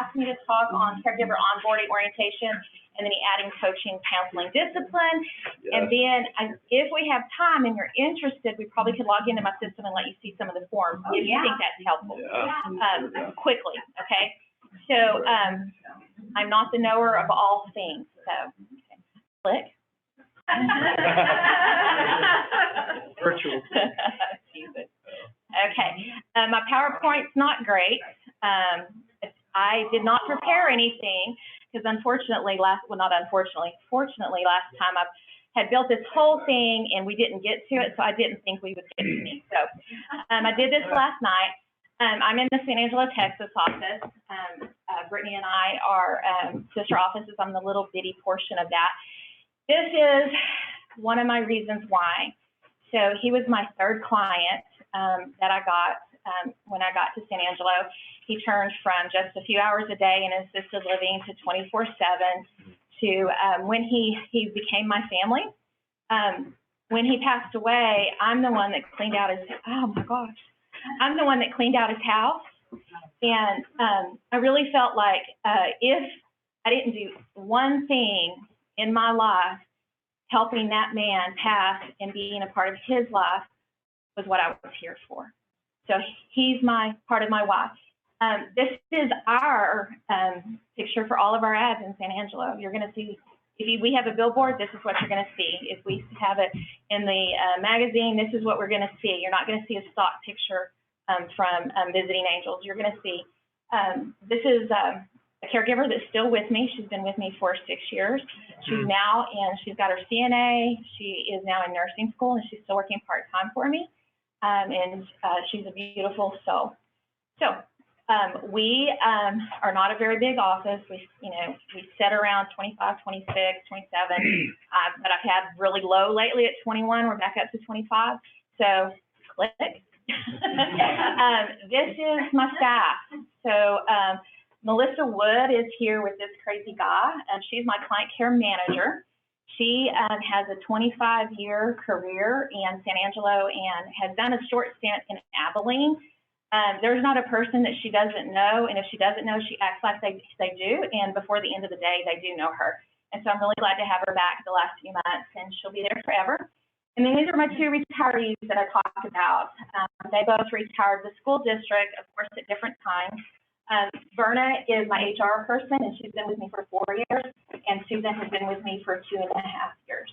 asked me to talk on caregiver onboarding orientation, and then he adding coaching, counseling, discipline. Yes. And then if we have time and you're interested, we probably could log into my system and let you see some of the forms if you think that's helpful. Quickly, okay? So I'm not the knower of all things, so click. Virtual. Okay, my PowerPoint's not great. I did not prepare anything because unfortunately fortunately last time I had built this whole thing and we didn't get to it, so I didn't think we would get to me. So I did this last night. I'm in the San Angelo, Texas office. Brittany and I are sister offices. I'm the little bitty portion of that. This is one of my reasons why. So he was my third client that I got when I got to San Angelo. He turned from just a few hours a day in assisted living to 24/7 to when he became my family. When he passed away, I'm the one that cleaned out his, oh my gosh, I'm the one that cleaned out his house. And I really felt like if I didn't do one thing in my life, helping that man pass and being a part of his life was what I was here for. So he's part of my why. This is our picture for all of our ads in San Angelo. You're going to see, if we have a billboard, this is what you're going to see. If we have it in the magazine, this is what we're going to see. You're not going to see a stock picture from Visiting Angels. You're going to see, this is a caregiver that's still with me. She's been with me for 6 years. She's she's got her CNA. She is now in nursing school, and she's still working part-time for me. She's a beautiful soul. So we are not a very big office. We sit around 25, 26, 27, but I've had really low lately at 21. We're back up to 25. So click. This is my staff. So Melissa Wood is here with this crazy guy, and she's my client care manager. She has a 25-year career in San Angelo and has done a short stint in Abilene. There's not a person that she doesn't know, and if she doesn't know, she acts like they do, and before the end of the day, they do know her. And so I'm really glad to have her back the last few months, and she'll be there forever. And then these are my two retirees that I talked about. They both retired the school district, of course, at different times. Verna is my HR person, and she's been with me for 4 years, and Susan has been with me for 2.5 years,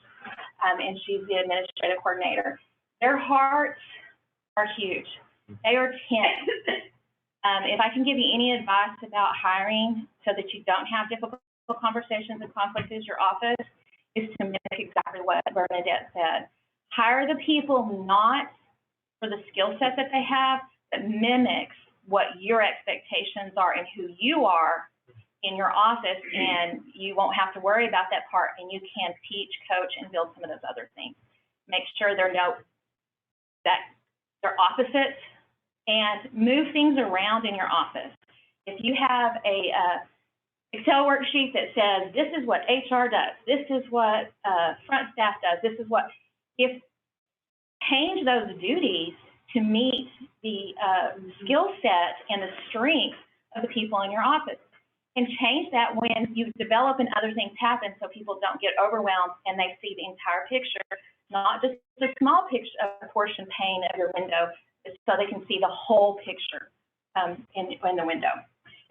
and she's the administrative coordinator. Their hearts are huge. They are 10. If I can give you any advice about hiring so that you don't have difficult conversations and conflicts in your office, is to mimic exactly what Bernadette said. Hire the people not for the skill set that they have, but mimics what your expectations are and who you are in your office, and you won't have to worry about that part, and you can teach, coach, and build some of those other things. Make sure they're opposites, and move things around in your office. If you have a Excel worksheet that says, this is what HR does, this is what front staff does, this is what, change those duties to meet the skill set and the strength of the people in your office. And change that when you develop and other things happen so people don't get overwhelmed and they see the entire picture, not just a small picture, a portion pane of your window, so they can see the whole picture in the window.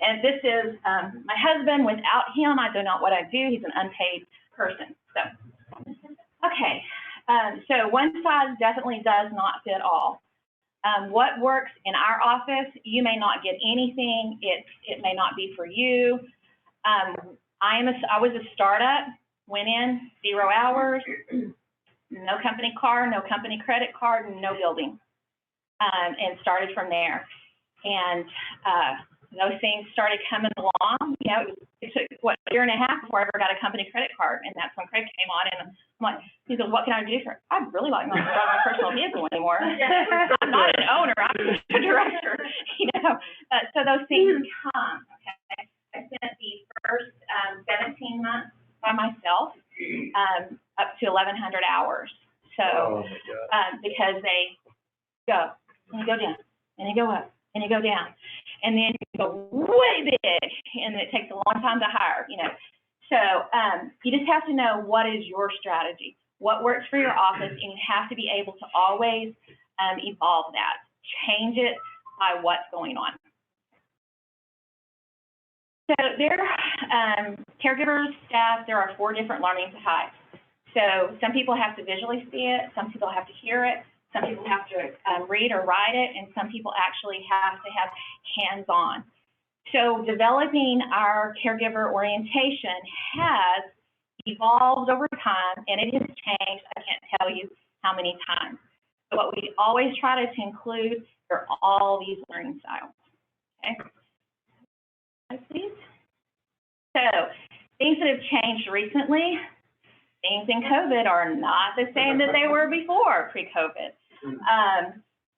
And this is my husband. Without him, I don't know what I do. He's an unpaid person. So, okay. So one size definitely does not fit all. What works in our office, you may not get anything. It may not be for you. I was a startup, went in 0 hours, no company car, no company credit card, no building, and started from there. And those things started coming along. It took, what, a year and a half before I ever got a company credit card, and that's when Craig came on, and I'm like, he said, what can I do for it? I'd really like not to drive my personal vehicle anymore. I'm not an owner, I'm a director, so those things come, okay? I spent the first 17 months by myself, up to 1,100 hours. So, because they go, and you go down, and you go up, and you go down. And then go way big, and it takes a long time to hire, you know. So you just have to know what is your strategy, what works for your office, and you have to be able to always evolve that, change it by what's going on. So there, caregivers, staff, there are 4 different learning types. So some people have to visually see it, some people have to hear it, some people have to read or write it, and some people actually have to have hands-on. So developing our caregiver orientation has evolved over time, and it has changed, I can't tell you how many times. But what we always try to include are all these learning styles, okay? Please. So things that have changed recently, things in COVID are not the same that they were before pre-COVID.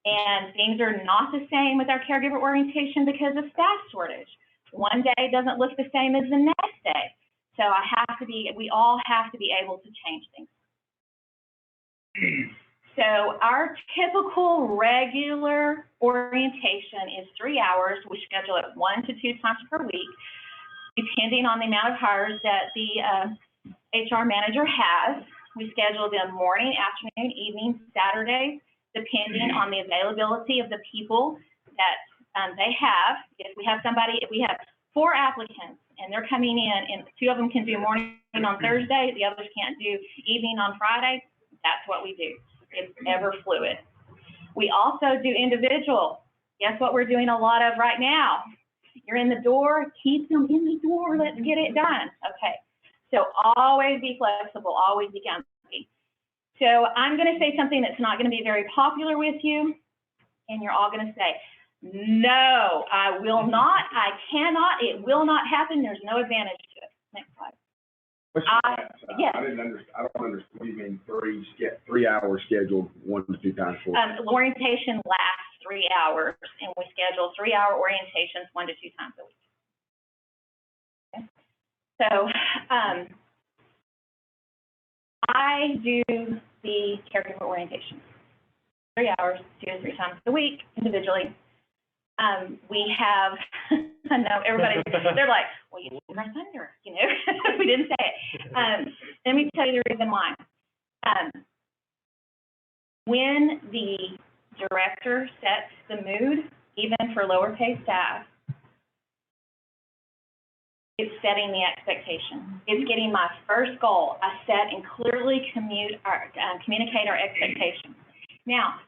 And things are not the same with our caregiver orientation because of staff shortage. One day doesn't look the same as the next day. So we all have to be able to change things. So our typical regular orientation is 3 hours. We schedule it 1 to 2 times per week, depending on the amount of hires that the HR manager has. We schedule them morning, afternoon, evening, Saturdays, depending on the availability of the people that they have. If we have 4 applicants and they're coming in and 2 of them can do morning on Thursday, the others can't do evening on Friday, that's what we do. It's ever fluid. We also do individual. Guess what we're doing a lot of right now? You're in the door, keep them in the door, let's get it done. Okay, so always be flexible, always be comfy. So I'm gonna say something that's not gonna be very popular with you, and you're all gonna say, no, I will not, I cannot, it will not happen, there's no advantage to it. Next slide. Yes. I don't understand what you mean 3 hours scheduled 1 to 2 times per week. Orientation lasts 3 hours, and we schedule 3-hour orientations 1 to 2 times a week. Okay. So I do the caregiver orientation, 3 hours, 2 to 3 times a week, individually. We have, I know everybody, they're like, well, you took our thunder, you know, we didn't say it. Let me tell you the reason why. When the director sets the mood, even for lower paid staff, it's setting the expectation. It's getting my first goal. I set and clearly communicate our expectations. Now,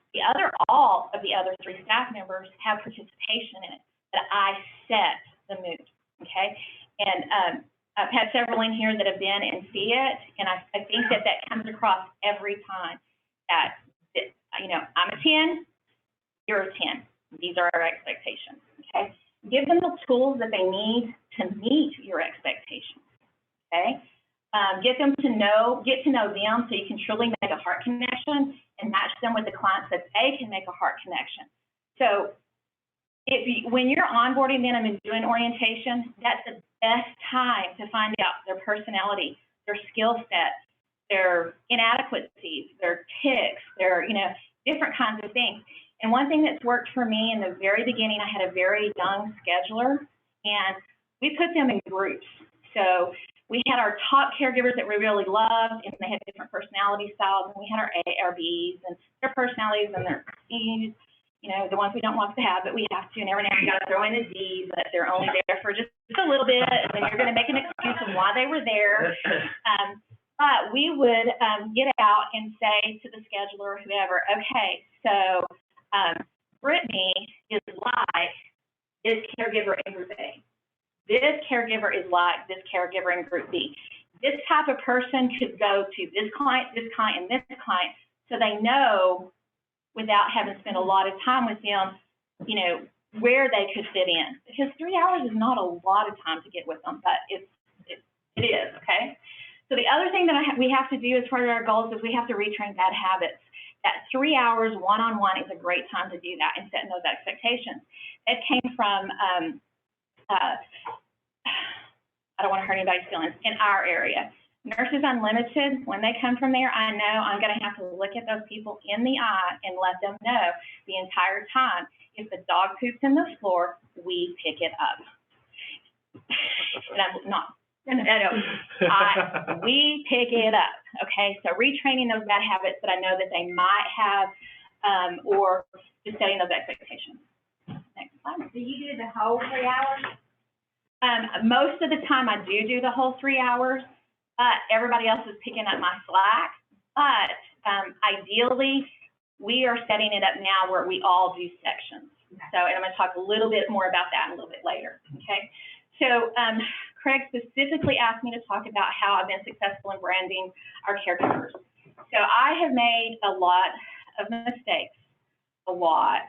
all of the other 3 staff members have participation in it, but I set the mood, okay? And I've had several in here that have been and see it, and I think that comes across every time that, you know, I'm a 10, you're a 10. These are our expectations, okay? Give them the tools that they need to meet your expectations, okay? Get to know them so you can truly make a heart connection and match them with the clients that they can make a heart connection. So when you're onboarding them and doing orientation, that's the best time to find out their personality, their skill set, their inadequacies, their tics, their, you know, different kinds of things. And one thing that's worked for me in the very beginning, I had a very young scheduler, and we put them in groups. So we had our top caregivers that we really loved, and they had different personality styles, and we had our ARBs and their personalities and their Cs, you know, the ones we don't want to have, but we have to, and every now and then you got to throw in a D, but they're only there for just a little bit, and then you're going to make an excuse of why they were there. But we would get out and say to the scheduler or whoever, okay, so Brittany is like this caregiver in Group A. This caregiver is like this caregiver in Group B. This type of person could go to this client, and this client, so they know without having to spend a lot of time with them, you know, where they could fit in. Because 3 hours is not a lot of time to get with them, but it is, okay? So the other thing that we have to do as part of our goals is we have to retrain bad habits. That 3 hours one-on-one is a great time to do that and setting those expectations. It came from, I don't want to hurt anybody's feelings, in our area. Nurses Unlimited, when they come from there, I know I'm going to have to look at those people in the eye and let them know the entire time. If the dog poops in the floor, we pick it up. And I'm not, we pick it up, okay? So retraining those bad habits that I know that they might have, or just setting those expectations. Next slide. Do you do the whole 3 hours? Most of the time I do the whole 3 hours, but everybody else is picking up my slack. But ideally, we are setting it up now where we all do sections. So, and I'm going to talk a little bit more about that a little bit later, okay? So Craig specifically asked me to talk about how I've been successful in branding our caregivers. So I have made a lot of mistakes, a lot.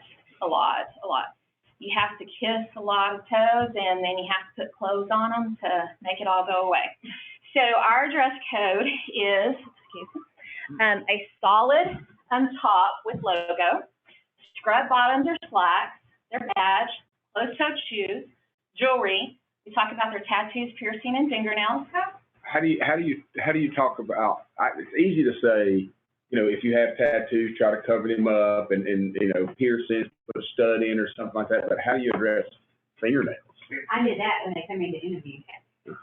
You have to kiss a lot of toes, and then you have to put clothes on them to make it all go away. So our dress code is, a solid top with logo, scrub bottoms or slacks, their badge, closed-toed shoes, jewelry. We talk about their tattoos, piercing, and fingernails. How do you talk about? It's easy to say, if you have tattoos, try to cover them up, and piercings, put a stud in or something like that. But how do you address fingernails? I did that when they come in to interview.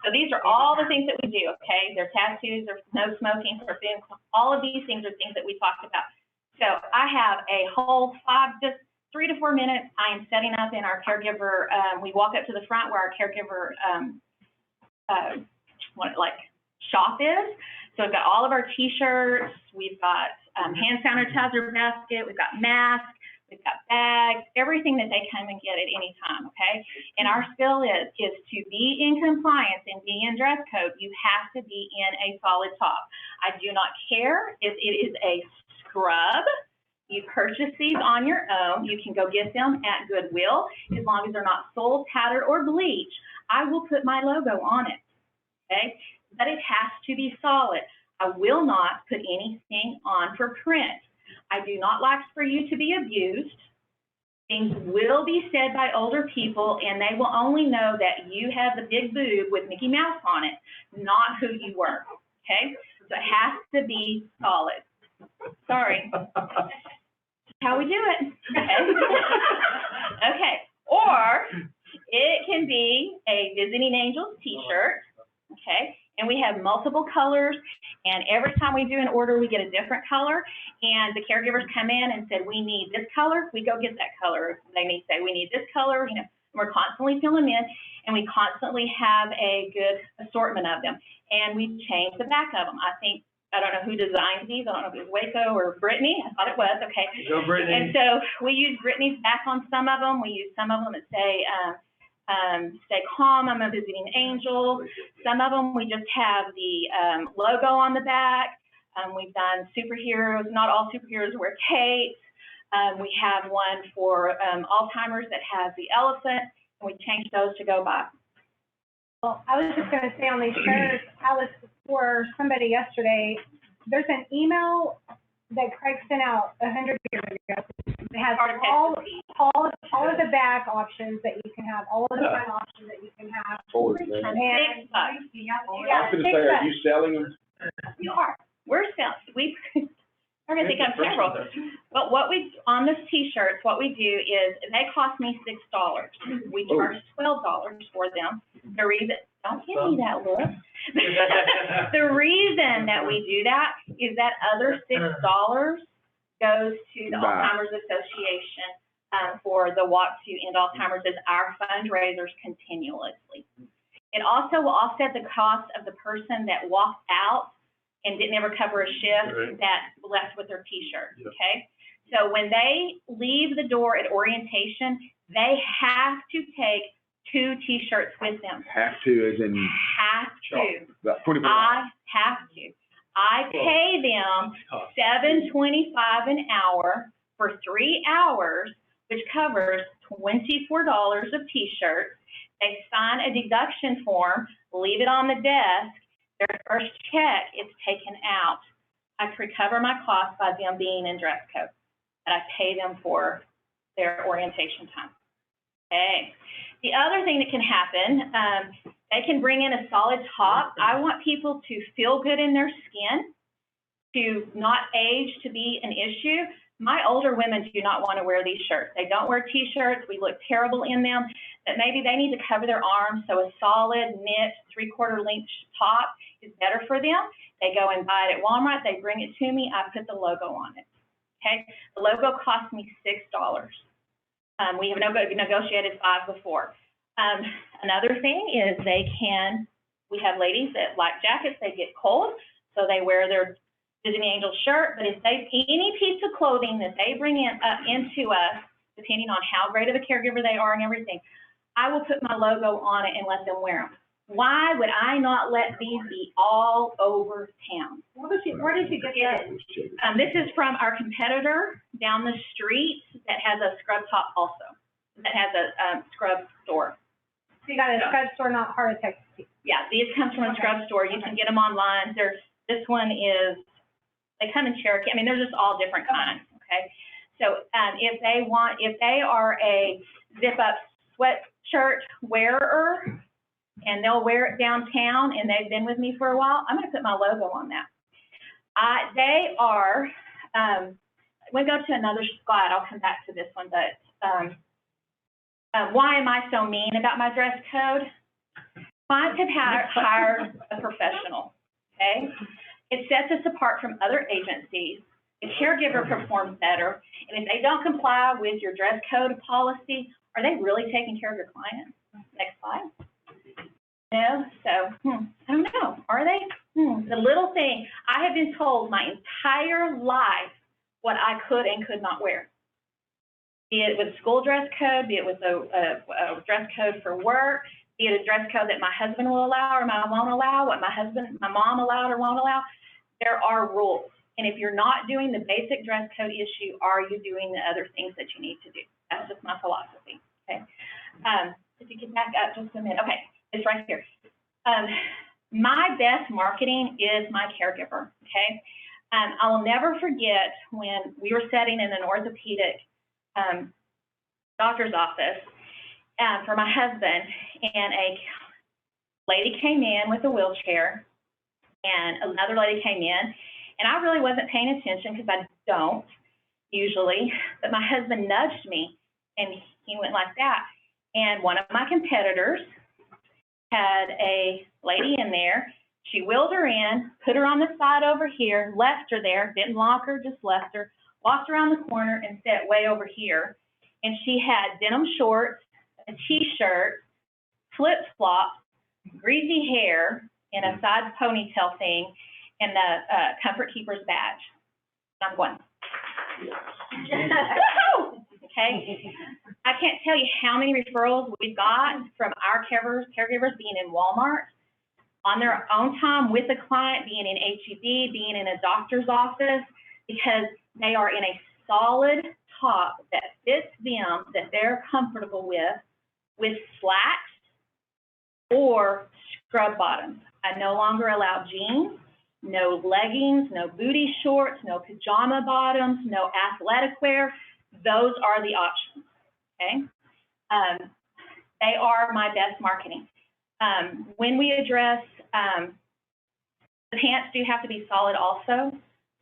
So these are all the things that we do, okay? Their tattoos, their no smoking, perfume, all of these things are things that we talked about. So I have a whole 3 to 4 minutes. I am setting up in our caregiver. We walk up to the front where our caregiver shop is. So we've got all of our T-shirts. We've got hand sanitizer basket. We've got masks. We've got bags, everything that they come and get at any time, okay? And our skill is to be in compliance and be in dress code, you have to be in a solid top. I do not care if it is a scrub. You purchase these on your own. You can go get them at Goodwill. As long as they're not sold, powdered, or bleached, I will put my logo on it, okay? But it has to be solid. I will not put anything on for print. I do not like for you to be abused. Things will be said by older people, and they will only know that you have the big boob with Mickey Mouse on it, not who you were, okay? So it has to be solid. Sorry. That's how we do it, okay? Okay, or it can be a Visiting Angels t-shirt, okay? And we have multiple colors, and every time we do an order, we get a different color, and the caregivers come in and said, we need this color, we go get that color. They may say, we need this color, we're constantly filling them in, and we constantly have a good assortment of them, and we change the back of them. I don't know who designed these, I don't know if it was Waco or Brittany, I thought it was, okay. Go Brittany. And so we use Brittany's back on some of them, we use some of them that say, stay calm, I'm a visiting angel. Some of them, we just have the logo on the back. We've done superheroes, not all superheroes wear capes. We have one for Alzheimer's that has the elephant, and we changed those to go by. Well, I was just going to say on these shirts, I was for somebody yesterday, there's an email that Craig sent out 100 years ago. It has all of the back options that you can have, all of the front options that you can have. Forward, man. $6. I was going to say, are you selling them? You are. We're selling. I'm going to think of several. But on this t-shirts, what we do is, they cost me $6. We charge $12 for them. The reason, don't give me that look. The reason that we do that is that other $6 goes to the Alzheimer's Association for the Walk to End Alzheimer's as our fundraisers continuously. It also will offset the cost of the person that walked out and didn't ever cover a shift that left with their t-shirt, okay? So when they leave the door at orientation, they have to take 2 t-shirts with them. Have to, as in? Have to. About 20%. I have to. I pay them $7.25 an hour for 3 hours, which covers $24 of t-shirts. They sign a deduction form, leave it on the desk. Their first check is taken out. I recover my costs by them being in dress code, and I pay them for their orientation time. Okay. The other thing that can happen, they can bring in a solid top. I want people to feel good in their skin, to not age to be an issue. My older women do not want to wear these shirts. They don't wear t-shirts. We look terrible in them. But maybe they need to cover their arms, so a solid knit 3/4 length top is better for them. They go and buy it at Walmart. They bring it to me. I put the logo on it. Okay, the logo cost me $6. We have negotiated $5 before. Another thing is we have ladies that like jackets. They get cold, so they wear their Disney Angel shirt. But if any piece of clothing that they bring into us, depending on how great of a caregiver they are and everything, I will put my logo on it and let them wear them. Why would I not let these be all over town? Where did you get that? This is from our competitor down the street that has a scrub top also, that has a scrub store. So you got a scrub store, not Heart Attack. Yeah, these come from a scrub store. You can get them online. This one is, they come in Cherokee. I mean, they're just all different kinds, okay? So if they are a zip-up sweatshirt wearer, and they'll wear it downtown, and they've been with me for a while, I'm going to put my logo on that. They are, we'll go to another slide. I'll come back to this one, but why am I so mean about my dress code? Clients have hired a professional, okay? It sets us apart from other agencies. The caregiver performs better, and if they don't comply with your dress code policy, are they really taking care of your client? Next slide. No, so, I don't know, are they? The little thing, I have been told my entire life what I could and could not wear. Be it with school dress code, be it with a dress code for work, be it a dress code that my husband will allow or won't allow, what my mom allowed or won't allow. There are rules. And if you're not doing the basic dress code issue, are you doing the other things that you need to do? That's just my philosophy, okay? If you can back up just a minute. Okay, it's right here. My best marketing is my caregiver, okay? I will never forget when we were sitting in an orthopedic doctor's office for my husband, and a lady came in with a wheelchair, and another lady came in, and I really wasn't paying attention because I don't usually, but my husband nudged me, and he went like that. And one of my competitors had a lady in there. She wheeled her in, put her on the side over here, left her there, didn't lock her, just left her, walked around the corner and sat way over here. And she had denim shorts, a t-shirt, flip-flops, greasy hair, and a side ponytail thing, and the Comfort Keepers badge. And I'm going, okay? I can't tell you how many referrals we've got from our caregivers being in Walmart on their own time with a client, being in HEB, being in a doctor's office, because they are in a solid top that fits them, that they're comfortable with slacks or scrub bottoms. I no longer allow jeans, no leggings, no booty shorts, no pajama bottoms, no athletic wear. Those are the options, okay? They are my best marketing. When we address, the pants do have to be solid also.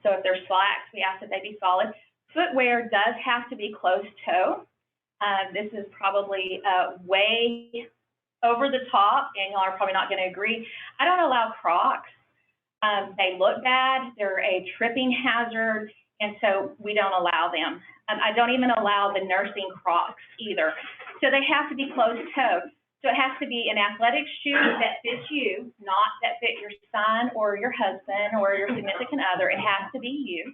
So if they're slacks, we ask that they be solid. Footwear does have to be closed toe. This is probably way over the top, and y'all are probably not going to agree. I don't allow Crocs. They look bad. They're a tripping hazard, and so we don't allow them. I don't even allow the nursing Crocs either. So they have to be closed toe. So it has to be an athletic shoe that fits you, not that fit your son or your husband or your significant other. It has to be you.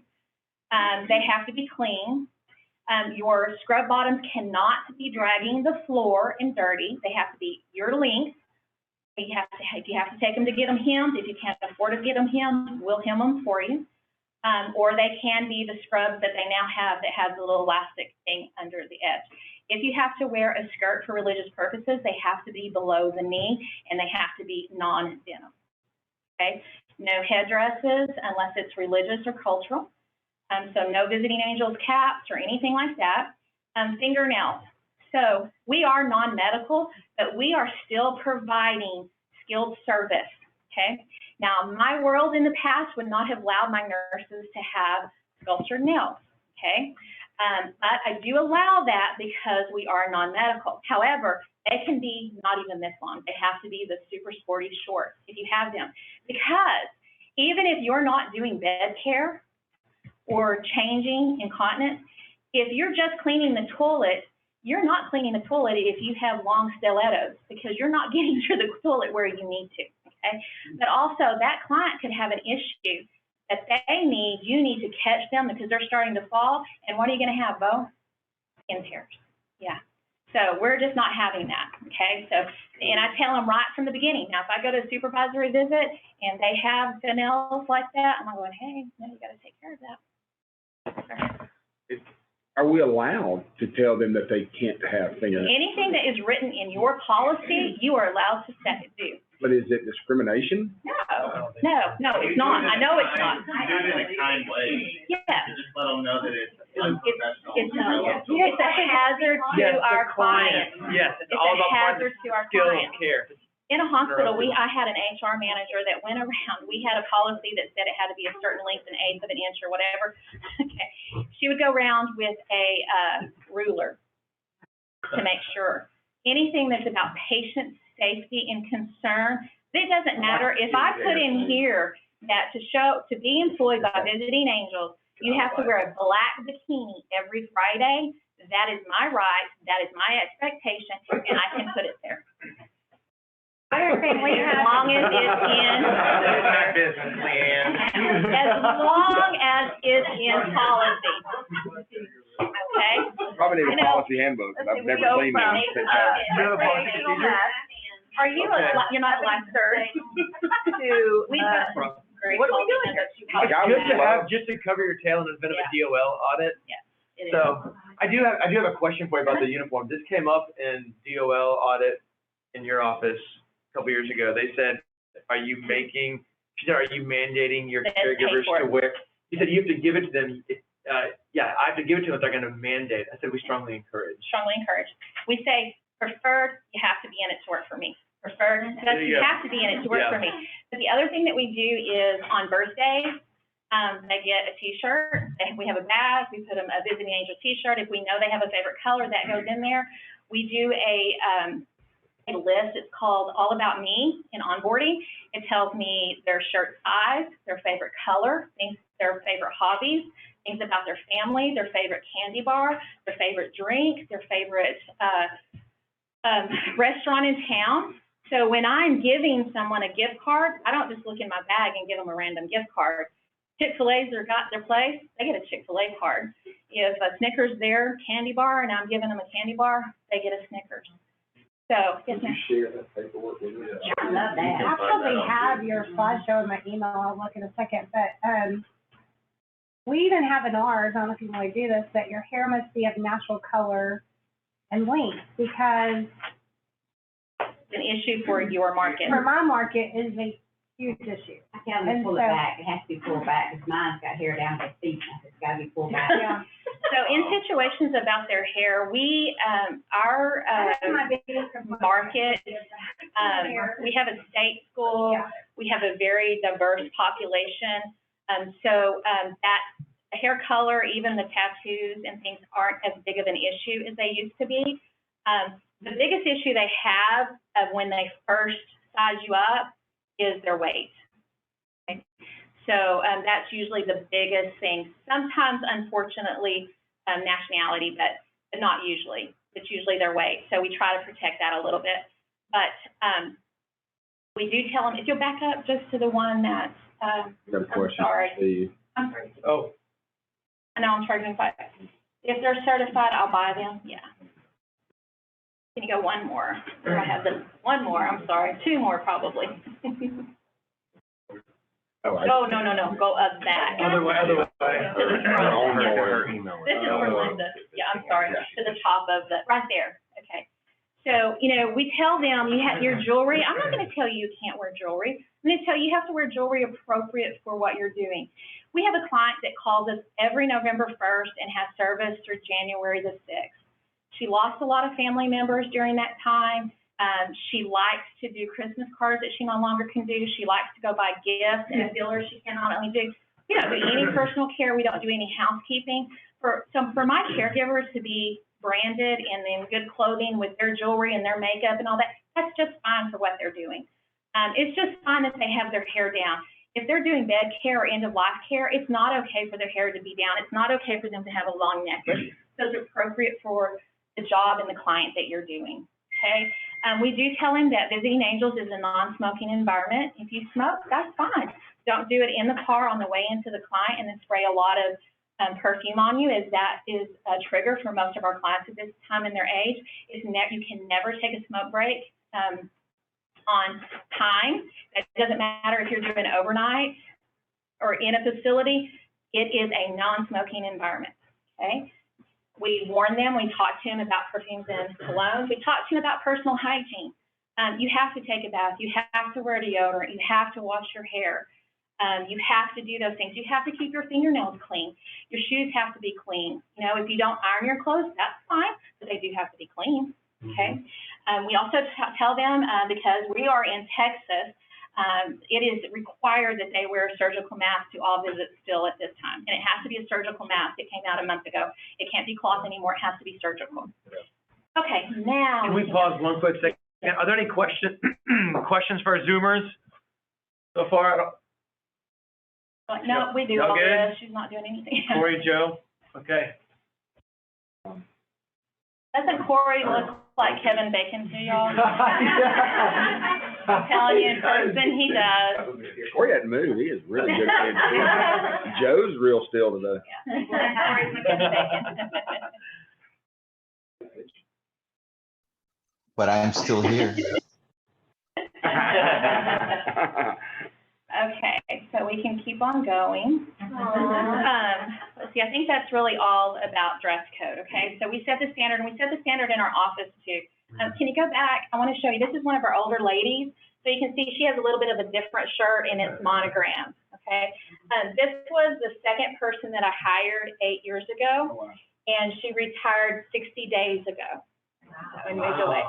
They have to be clean. Your scrub bottoms cannot be dragging the floor and dirty. They have to be your length. If you have to take them to get them hemmed, if you can't afford to get them hemmed, we'll hem them for you. Or they can be the scrubs that they now have that has a little elastic thing under the edge. If you have to wear a skirt for religious purposes, they have to be below the knee, and they have to be non-denim, okay? No headdresses unless it's religious or cultural. So no visiting angels caps or anything like that. Fingernails. So we are non-medical, but we are still providing skilled service, okay? Now, my world in the past would not have allowed my nurses to have sculptured nails, okay? But I do allow that because we are non-medical. However, they can be not even this long. They have to be the super sporty shorts if you have them. Because even if you're not doing bed care or changing incontinence, if you're just cleaning the toilet, you're not cleaning the toilet if you have long stilettos because you're not getting to the toilet where you need to, okay? But also that client could have an issue that they need, you need to catch them because they're starting to fall. And what are you going to have, Bo? Skin tears. Yeah. So we're just not having that, okay? So, and I tell them right from the beginning. Now, if I go to a supervisory visit and they have finils like that, I'm going, hey, no, you got to take care of that. Are we allowed to tell them that they can't have fingernails? Anything that is written in your policy, you are allowed to do. But is it discrimination? No, it's not. I know it's not. Do it in a kind way. Yeah. Just let them know that it's unprofessional. It's a hazard to our clients. Yes, It's a hazard to our skill clients. of care. In a hospital, I had an HR manager that went around. We had a policy that said it had to be a certain length, an eighth of an inch or whatever. Okay. She would go around with a ruler to make sure. Anything that's about patient safety and concern, it doesn't matter. If I put in here that to be employed by Visiting Angels, you have to wear a black bikini every Friday, that is my right, that is my expectation, and I can put it there. Other thing we As have. long as it's in. My business, Leanne. As long as it's in policy. Okay? Probably need You a know, policy handbook, because I've we never go seen from, them. recreational meth. Are you you're not a licensed to, we've got some very What are we doing here? Like, I Good would to have, love- just to cover your tail in the event of a DOL audit. it is. So I do have a question for you about the uniform. This came up in DOL audit in your office a couple years ago. They said, are you mandating your They caregivers pay for to it. wear? You said you have to give it to them. Yeah, I have to give it to them if they're going to mandate. I said we strongly encourage. Strongly encouraged. We say preferred, you have to be in it to work for me. Preferred, but you have to be in it to work for me. But the other thing that we do is on birthdays, they get a T-shirt. We have a badge. We put them a Visiting Angel T-shirt. If we know they have a favorite color, that goes in there. We do a list. It's called All About Me in onboarding. It tells me their shirt size, their favorite color, their favorite hobbies, things about their family, their favorite candy bar, their favorite drink, their favorite restaurant in town. So when I'm giving someone a gift card, I don't just look in my bag and give them a random gift card. Chick-fil-A's got their place, they get a Chick-fil-A card. If a Snickers their candy bar and I'm giving them a candy bar, they get a Snickers. So, yes, ma'am. Share that paperwork with me? I love that. I probably have your slideshow in my email. I'll look in a second, but, we even have in ours, I don't know if you want to do this, that your hair must be of natural color and length, because It's an issue for your market. for my market is a huge issue. I tell them to pull it back, it has to be pulled back, because mine's got hair down to the feet, it's gotta be pulled back. Yeah. So in situations about their hair, we, our That's my biggest complaint. market, we have a state school, we have a very diverse population. That hair color, even the tattoos and things aren't as big of an issue as they used to be. The biggest issue they have of when they first size you up is their weight. Okay? So that's usually the biggest thing. Sometimes, unfortunately, nationality, but not usually. It's usually their weight. So we try to protect that a little bit. But we do tell them, if you'll back up just to the one that's, Got a question. sorry. I'm sorry. Oh. I know I'm charging $5. If they're certified, I'll buy them, yeah. Can you go one more? Or I have the, one more, I'm sorry, two more probably. Oh, no, go up back. Other way. To the front. Her email. This is for Linda, yeah, I'm sorry, to the top of the, right there, okay. So, we tell them, you have your jewelry, I'm not gonna tell you you can't wear jewelry. I'm gonna tell you you have to wear jewelry appropriate for what you're doing. We have a client that calls us every November 1st and has service through January the 6th. She lost a lot of family members during that time. She likes to do Christmas cards that she no longer can do. She likes to go buy gifts and fillers she cannot only do. We don't do any personal care. We don't do any housekeeping. So for my caregivers to be branded and in good clothing with their jewelry and their makeup and all that, that's just fine for what they're doing. It's just fine that they have their hair down. If they're doing bed care or end-of-life care, it's not okay for their hair to be down. It's not okay for them to have a long necklace. Those are appropriate for the job and the client that you're doing, okay? We do tell them that Visiting Angels is a non-smoking environment. If you smoke, that's fine. Don't do it in the car on the way into the client and then spray a lot of perfume on you, as that is a trigger for most of our clients at this time in their age. You can never take a smoke break on time. It doesn't matter if you're doing overnight or in a facility. It is a non-smoking environment, okay? We warn them, we talk to them about perfumes and colognes. We talk to them about personal hygiene. You have to take a bath. You have to wear deodorant. You have to wash your hair. You have to do those things. You have to keep your fingernails clean. Your shoes have to be clean. You know, if you don't iron your clothes, that's fine, but they do have to be clean, okay? We also tell them, because we are in Texas, it is required that they wear a surgical mask to all visits still at this time. And it has to be a surgical mask. It came out a month ago. It can't be cloth anymore. It has to be surgical. Okay, now. Can we pause one quick second? Are there any questions for our Zoomers so far? No, we do Y'all all good? this. She's not doing anything. Corey, Joe? Okay. Doesn't Corey look like Kevin Bacon to y'all? I'm telling you, in person, he does. Corey hadn't moved. He is really good at it. Joe's real still today. Corey's my Kevin Bacon. But I'm still here. Okay, so we can keep on going. Let's see, I think that's really all about dress code, okay? So we set the standard, and we set the standard in our office too. Can you go back? I want to show you, this is one of our older ladies. So you can see she has a little bit of a different shirt, and it's monogrammed, okay? This was the second person that I hired 8 years ago, and she retired 60 days ago and moved away.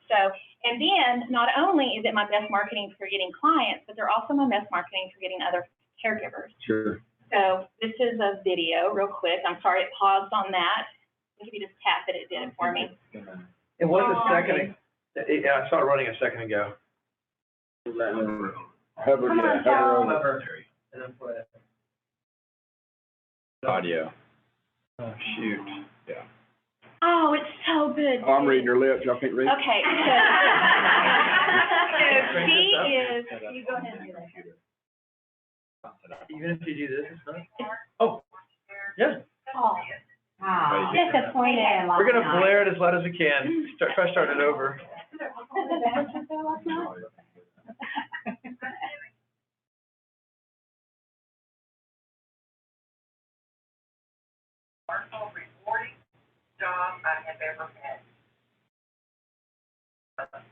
So, and then not only is it my best marketing for getting clients, but they're also my best marketing for getting other caregivers. Sure. So this is a video real quick. I'm sorry it paused on that. I think if you just tap it, it did it for me. It was a second, I saw it running a second ago. Hover, yeah, hover over. Hover, and then play it. Audio. Oh, shoot. Yeah. Oh, it's so good. Oh, I'm reading your lips. Y'all can't read? Okay. So she is, you go ahead and do that. Even if you do this, it's not? Oh, yeah. Oh, disappointed. We're gonna blare it as loud as we can. Try to start it over. Rewarding job I have ever had.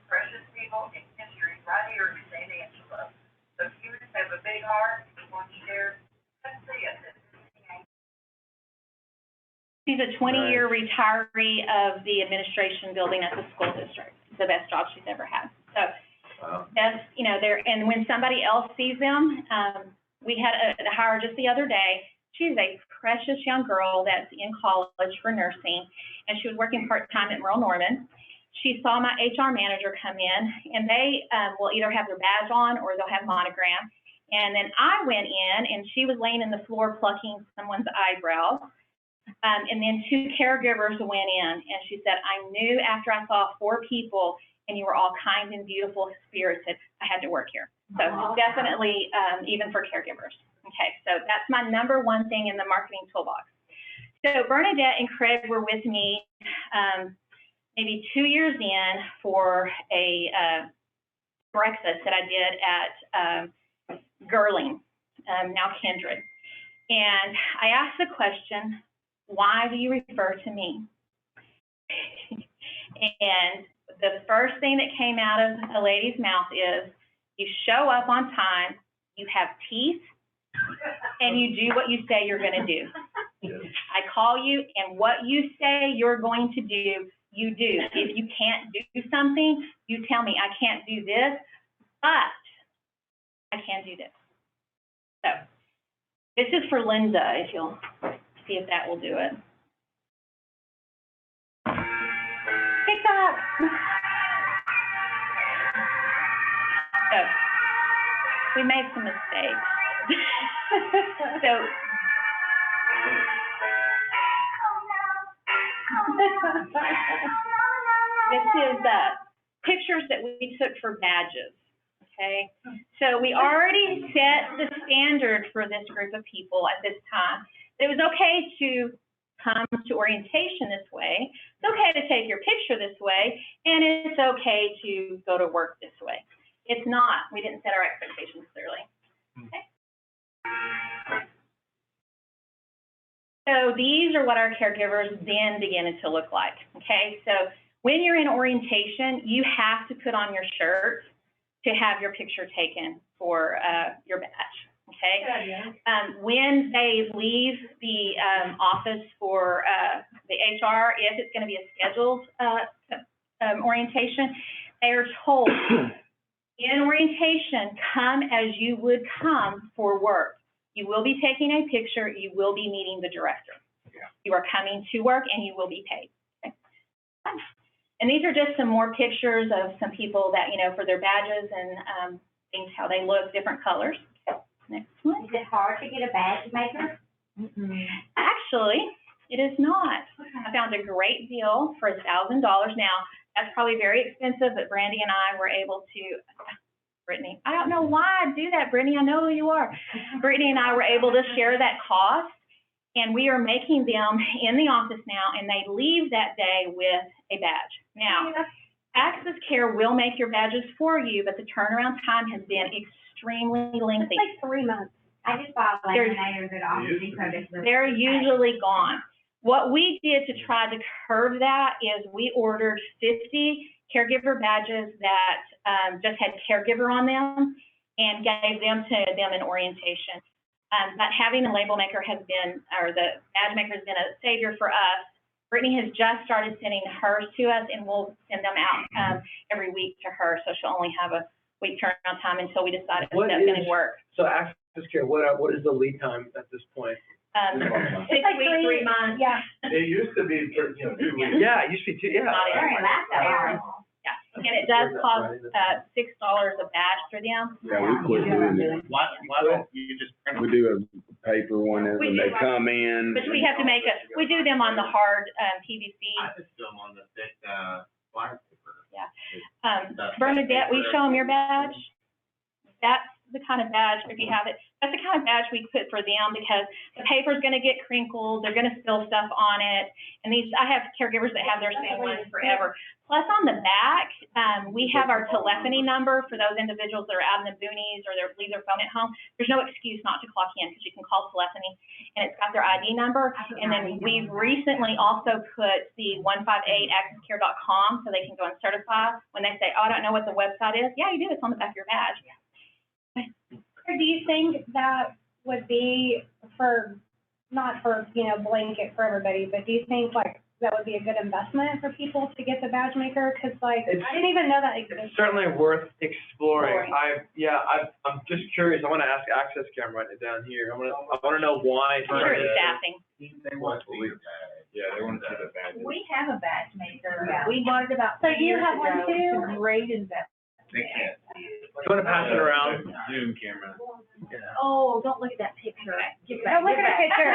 Precious people in history right here in San Angelo. So if you have a big heart, you want to share, let's see it. She's a 20-year retiree of the administration building at the school district. It's the best job she's ever had. So that's, you know, and when somebody else sees them, we had a hire just the other day. She's a precious young girl that's in college for nursing, and she was working part-time at Merle Norman. She saw my HR manager come in, and they will either have their badge on or they'll have monogram. And then I went in, and she was laying in the floor plucking someone's eyebrow. And then 2 caregivers went in, and she said, I knew after I saw 4 people, and you were all kind and beautiful spirited, I had to work here. So definitely, even for caregivers. Okay, so that's my #1 thing in the marketing toolbox. So Bernadette and Craig were with me maybe 2 years in for a breakfast that I did at Girling, now Kindred. And I asked the question, why do you refer to me? And the first thing that came out of a lady's mouth is, you show up on time, you have teeth, and you do what you say you're going to do. I call you, and what you say you're going to do, you do. If you can't do something, you tell me, I can't do this, but I can do this. So This is for Linda, if you'll see if that will do it. TikTok. So, we made some mistakes. So, this is pictures that we took for badges, okay? So we already set the standard for this group of people at this time. It was okay to come to orientation this way. It's okay to take your picture this way, and it's okay to go to work this way. It's not. We didn't set our expectations clearly. Okay. So these are what our caregivers then begin to look like, okay? So when you're in orientation, you have to put on your shirt to have your picture taken for your badge, okay? When they leave the office for the HR, if it's going to be a scheduled orientation, they are told, in orientation, come as you would come for work. You will be taking a picture, you will be meeting the director. Yeah. You are coming to work and you will be paid. Okay. And these are just some more pictures of some people that, you know, for their badges and things, how they look, different colors. Okay. Next one. Is it hard to get a badge maker? Actually, it is not. I found a great deal for $1,000. Now, that's probably very expensive, but Brandy and I were able to, Brittany, I don't know why I do that, Brittany, I know who you are. Brittany and I were able to share that cost, and we are making them in the office now, and they leave that day with a badge. Now, Access Care will make your badges for you, but the turnaround time has been extremely lengthy. It's like 3 months. I just bought laminators at Office Depot. They're usually gone. What we did to try to curb that is we ordered 50 caregiver badges that just had caregiver on them and gave them to them in orientation. But having the label maker has been, or the badge maker has been a savior for us. Brittany has just started sending hers to us, and we'll send them out every week to her, so she'll only have a week turnaround time until we decide if that's going to work. So Access Care, what is the lead time at this point? 6 weeks, 3 months. Yeah. It used to be, 2 weeks. Yeah, it used to be 2, yeah. Not Very anymore. last that long. Yeah, and it does cost $6 a badge for them. Yeah, we quit doing it. Why don't you just print We do a paper one when they come in. But we have to make we do them on the hard PVC. I just do them on the thick, flyer paper. Yeah. Bernadette, will you show them your badge? That's the kind of badge, if you have it, that's the kind of badge we put for them, because the paper's going to get crinkled, they're going to spill stuff on it, and I have caregivers that have their same ones forever. Plus, on the back, we have our telephony number for those individuals that are out in the boonies or they leave their phone at home. There's no excuse not to clock in, because you can call telephony, and it's got their ID number. And then we've recently also put the 158accesscare.com so they can go and certify when they say, oh, I don't know what the website is. Yeah, you do. It's on the back of your badge. Or do you think that would be not for, blanket for everybody, but do you think like that would be a good investment for people to get the badge maker? Because I didn't even know that existed. It's certainly worth exploring. I'm just curious. I want to ask Access Care. I'm writing it down here. I want to know why. Sure, it's staffing. They want to see the badge. Yeah, they want to see the badge. We have a badge maker. Yeah. We bought it about So 3 you years have one ago. too? It's a great investment. They can't see it. Do you want to pass it around? Zoom camera. Yeah. Oh, don't look at that picture. Get Oh, back, look get at the back. picture.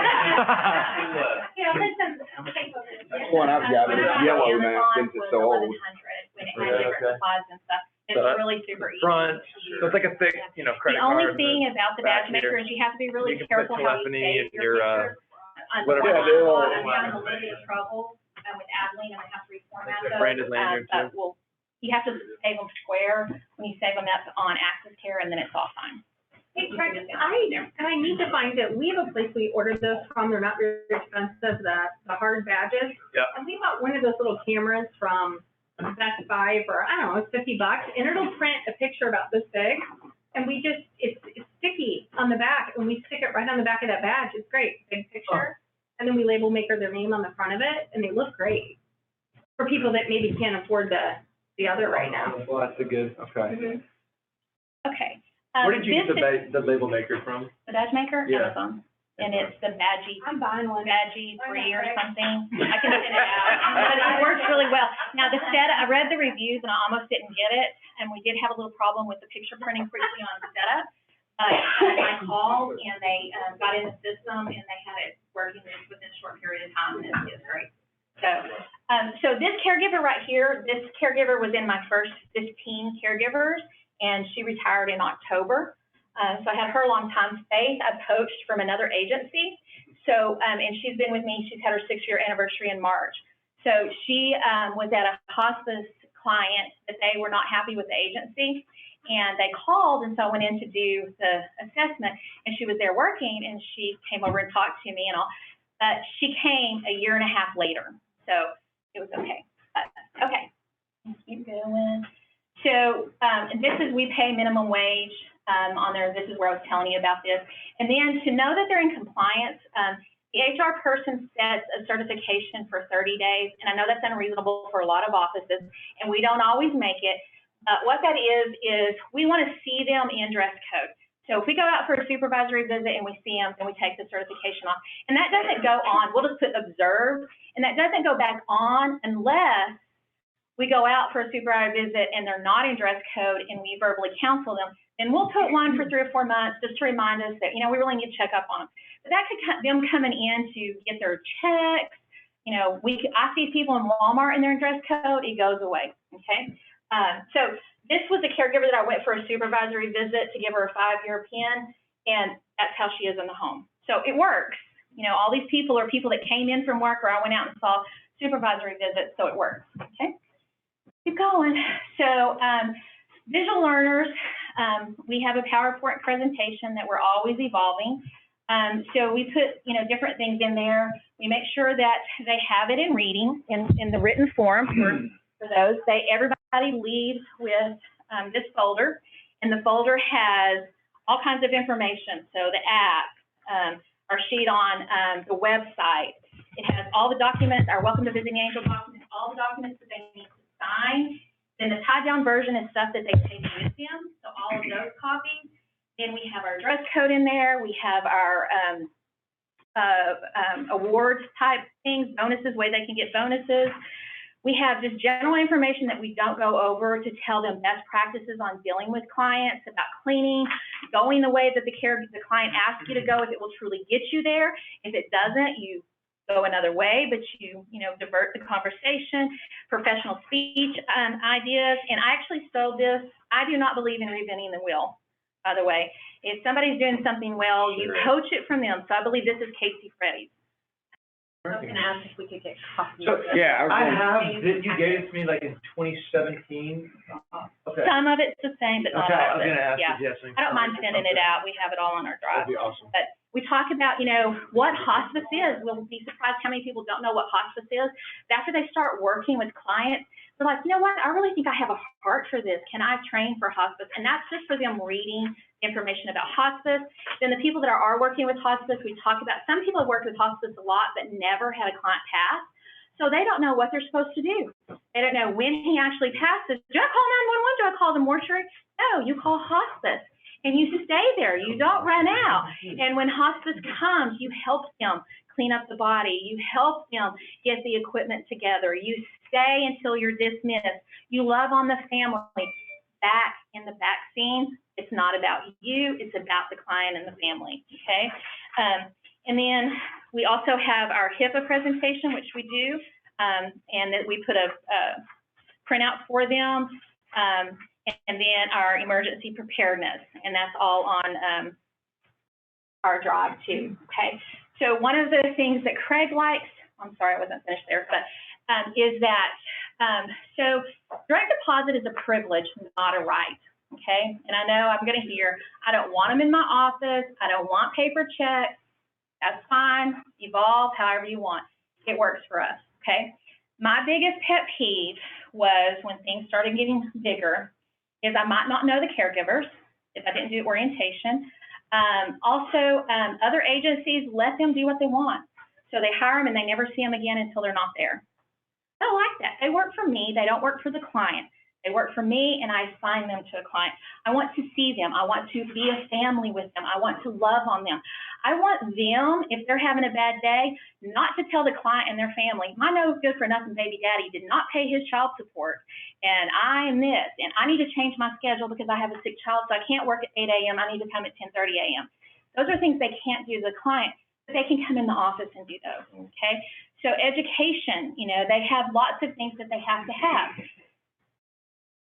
That's one I've got, When I it's got yellow Amazon now, since it's so was old. 1100 when it Yeah, had different okay. pods and stuff. It's So that's really super easy. Front, so it's like a thick, credit The card. only thing about the badge back here. maker is you have to be really You can put careful how you telephony save and your your, pictures. whatever. Yeah, they're all- I'm having a little bit of trouble with Adeline, and I have to reformat those. Brandon's lanyard, But you have to save them square. When you save them up on Access Care, and then it's all fine. Hey, Craig, I need to find it. We have a place we ordered those from. They're not very expensive, the hard badges. Yeah. And we bought one of those little cameras from Best Buy for, I don't know, $50, and it'll print a picture about this big. And it's sticky on the back, and we stick it right on the back of that badge. It's great, big picture. And then we label maker their name on the front of it, and they look great for people that maybe can't afford the other right now. Well, that's a good, okay. Okay. Where did you This get is the label maker from? the badge maker? Yeah. Amazon. and it's the Badgie I'm buying one. Badgie 3 or something. I can send it out, but it works really well. Now, the setup, I read the reviews and I almost didn't get it, and we did have a little problem with the picture printing briefly on the setup. I called and they got in the system and they had it working within a short period of time, and it's great. So this caregiver right here, this caregiver was in my first 15 caregivers, and she retired in October. So I had her long-time faith. I poached from another agency. So, and she's been with me. She's had her 6-year anniversary in March. So she was at a hospice client that they were not happy with the agency, and they called, and so I went in to do the assessment, and she was there working, and she came over and talked to me and all. But she came a year and a half later, so it was okay. But, okay, keep going. So this is, we pay minimum wage on there. This is where I was telling you about this. And then to know that they're in compliance, the HR person sets a certification for 30 days, and I know that's unreasonable for a lot of offices, and we don't always make it. What that is we want to see them in dress code. So if we go out for a supervisory visit and we see them, then we take the certification off. And that doesn't go on, we'll just put observed, and that doesn't go back on unless we go out for a supervisory visit and they're not in dress code and we verbally counsel them. And we'll put one for 3 or 4 months just to remind us that, you know, we really need to check up on them. But that could them coming in to get their checks. You know, I see people in Walmart and they're in dress code, it goes away, okay? So this was a caregiver that I went for a supervisory visit to give her a 5-year PIN, and that's how she is in the home. So it works. You know, all these people are people that came in from work, or I went out and saw supervisory visits, so it works, okay? Keep going. So visual learners, we have a PowerPoint presentation that we're always evolving. So we put, you know, different things in there. We make sure that they have it in reading, in the written form for those. Everybody leaves with this folder, and the folder has all kinds of information. So the app, our sheet on the website. It has all the documents, our Welcome to Visiting Angel documents, all the documents that they need to sign. Then the tie-down version is stuff that they take with them, so all of those copies. Then we have our dress code in there. We have our awards type things, bonuses, way they can get bonuses. We have just general information that we don't go over to tell them best practices on dealing with clients, about cleaning, going the way that the client asks you to go, if it will truly get you there. If it doesn't, you go another way, but you divert the conversation, professional speech ideas. And I actually stole this. I do not believe in reinventing the wheel, by the way. If somebody's doing something well, you coach it from them. So I believe this is Casey Freddy's. I was going to ask if we could get copies. So, Yeah, I have, you gave it to me like in 2017. Okay. Some of it's the same, but not Okay, all of I was it. gonna ask Yeah. you, yes. I don't mind sending it out. We have it all on our drive. That'd be awesome. But we talk about, you know, what hospice is. We'll be surprised how many people don't know what hospice is. After they start working with clients, they're like, you know what, I really think I have a heart for this. Can I train for hospice? And that's just for them reading information about hospice. Then the people that are working with hospice, we talk about, some people have worked with hospice a lot but never had a client pass. So they don't know what they're supposed to do. They don't know when he actually passes. Do I call 911? Do I call the mortuary? No, you call hospice. And you stay there. You don't run out. And when hospice comes, you help them clean up the body. You help them get the equipment together. You stay until you're dismissed. You love on the family. Back in the back scenes, it's not about you. It's about the client and the family, okay? And then we also have our HIPAA presentation, which we do, and that we put a printout for them. And then our emergency preparedness, and that's all on our drive too, okay? So one of the things that Craig likes, I'm sorry I wasn't finished there, but is that, so direct deposit is a privilege, not a right, okay? And I know I'm gonna hear, I don't want them in my office, I don't want paper checks. That's fine, evolve however you want. It works for us, okay? My biggest pet peeve was when things started getting bigger, is I might not know the caregivers if I didn't do orientation. Also, other agencies let them do what they want. So they hire them and they never see them again until they're not there. I don't like that. They work for me. They don't work for the client. They work for me, and I assign them to a client. I want to see them. I want to be a family with them. I want to love on them. I want them, if they're having a bad day, not to tell the client and their family, my no good for nothing baby daddy did not pay his child support, and I am this, and I need to change my schedule because I have a sick child, so I can't work at 8 a.m. I need to come at 10:30 a.m. Those are things they can't do to the client, but they can come in the office and do those, okay? So education, they have lots of things that they have to have.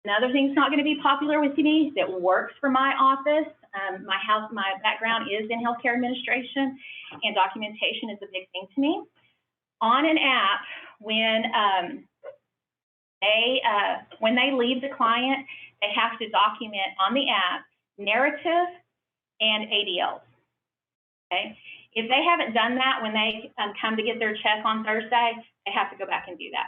Another thing that's not going to be popular with me that works for my office, my background is in healthcare administration, and documentation is a big thing to me. On an app, when they leave the client, they have to document on the app narrative and ADLs. Okay, if they haven't done that when they come to get their check on Thursday, they have to go back and do that.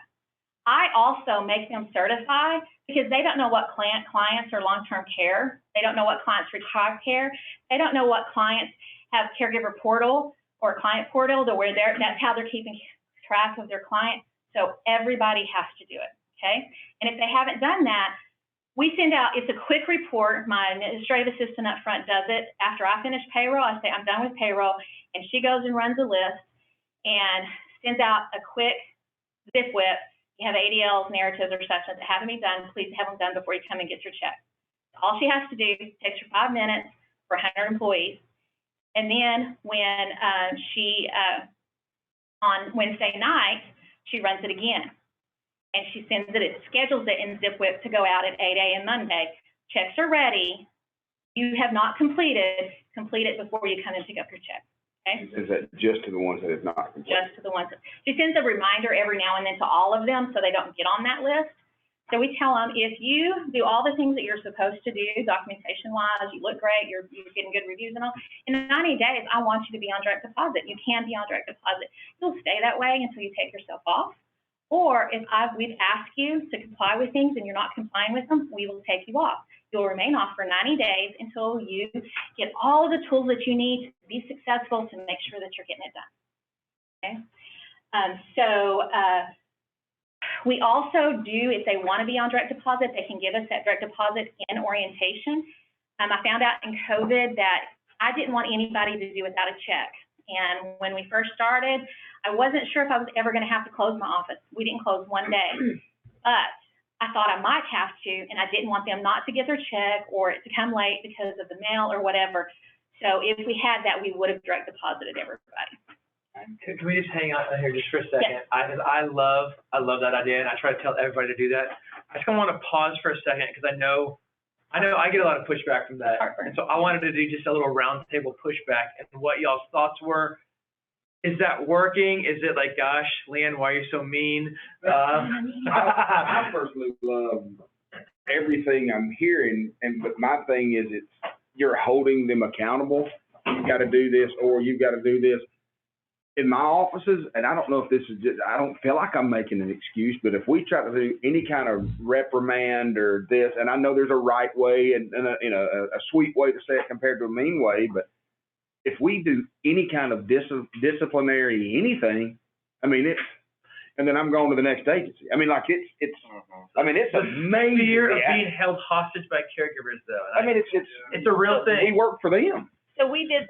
I also make them certify because they don't know what clients are long-term care. They don't know what clients retire care. They don't know what clients have caregiver portal or client portal to where that's how they're keeping track of their client. So everybody has to do it, okay? And if they haven't done that, we send out, it's a quick report. My administrative assistant up front does it. After I finish payroll, I say, I'm done with payroll. And she goes and runs a list and sends out a quick zip whip. You have ADLs, narratives, or sessions that haven't been done. Please have them done before you come and get your check. All she has to do takes her 5 minutes for 100 employees. And then when on Wednesday night, she runs it again. And she sends it, schedules it in zip whip to go out at 8 a.m. Monday. Checks are ready. You have not completed. Complete it before you come and pick up your check. Okay? Is that just to the ones that have not completed? Just to the ones. She sends a reminder every now and then to all of them so they don't get on that list. So we tell them, if you do all the things that you're supposed to do, documentation-wise, you look great, you're getting good reviews and all, in 90 days, I want you to be on direct deposit. You can be on direct deposit. You'll stay that way until you take yourself off. Or if we've asked you to comply with things and you're not complying with them, we will take you off. You'll remain off for 90 days until you get all of the tools that you need to be successful to make sure that you're getting it done. Okay? We also do, if they want to be on direct deposit, they can give us that direct deposit in orientation. I found out in COVID that I didn't want anybody to do without a check. And when we first started, I wasn't sure if I was ever going to have to close my office. We didn't close one day, but I thought I might have to, and I didn't want them not to get their check or it to come late because of the mail or whatever. So if we had that, we would have direct deposited everybody. Can we just hang out here just for a second? Yes. I love that idea, and I try to tell everybody to do that. I just want to pause for a second because I know I get a lot of pushback from that. And so I wanted to do just a little roundtable pushback and what y'all's thoughts were. Is that working? Is it like, gosh, Leanne, why are you so mean? I personally love everything I'm hearing, but my thing is you're holding them accountable. You've got to do this, or you've got to do this. In my offices, and I don't know if this is just, I don't feel like I'm making an excuse, but if we try to do any kind of reprimand or this, and I know there's a right way and a sweet way to say it compared to a mean way, but if we do any kind of disciplinary anything, I mean, and then I'm going to the next agency. I mean, like it's amazing. Fear of being held hostage by caregivers, though. I mean, it's a real thing. We work for them. So we did,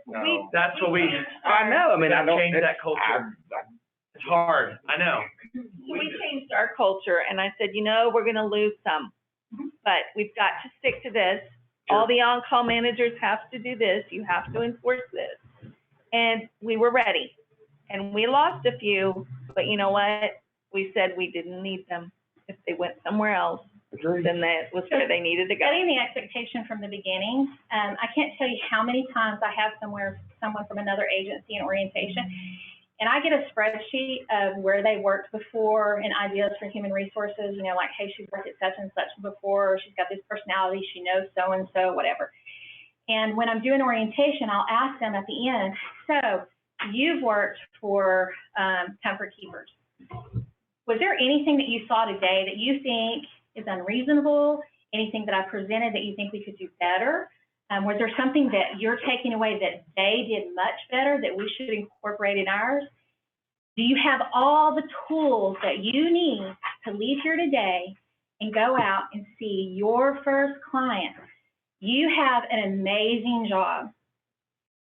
That's what we. I know. I mean, I don't change that culture. It's hard. I know. we changed our culture, and I said, we're going to lose some, but we've got to stick to this. Sure. All the on-call managers have to do this. You have to enforce this. And we were ready. And we lost a few, but you know what? We said we didn't need them. If they went somewhere else, then that was where they needed to go. Setting the expectation from the beginning. I can't tell you how many times I have someone from another agency in orientation, and I get a spreadsheet of where they worked before and ideas for human resources, like, hey, she's worked at such and such before, or she's got this personality, she knows so-and-so, whatever. And when I'm doing orientation, I'll ask them at the end, so you've worked for Comfort Keepers. Was there anything that you saw today that you think is unreasonable? Anything that I presented that you think we could do better? Was there something that you're taking away that they did much better that we should incorporate in ours? Do you have all the tools that you need to leave here today and go out and see your first client, you have an amazing job.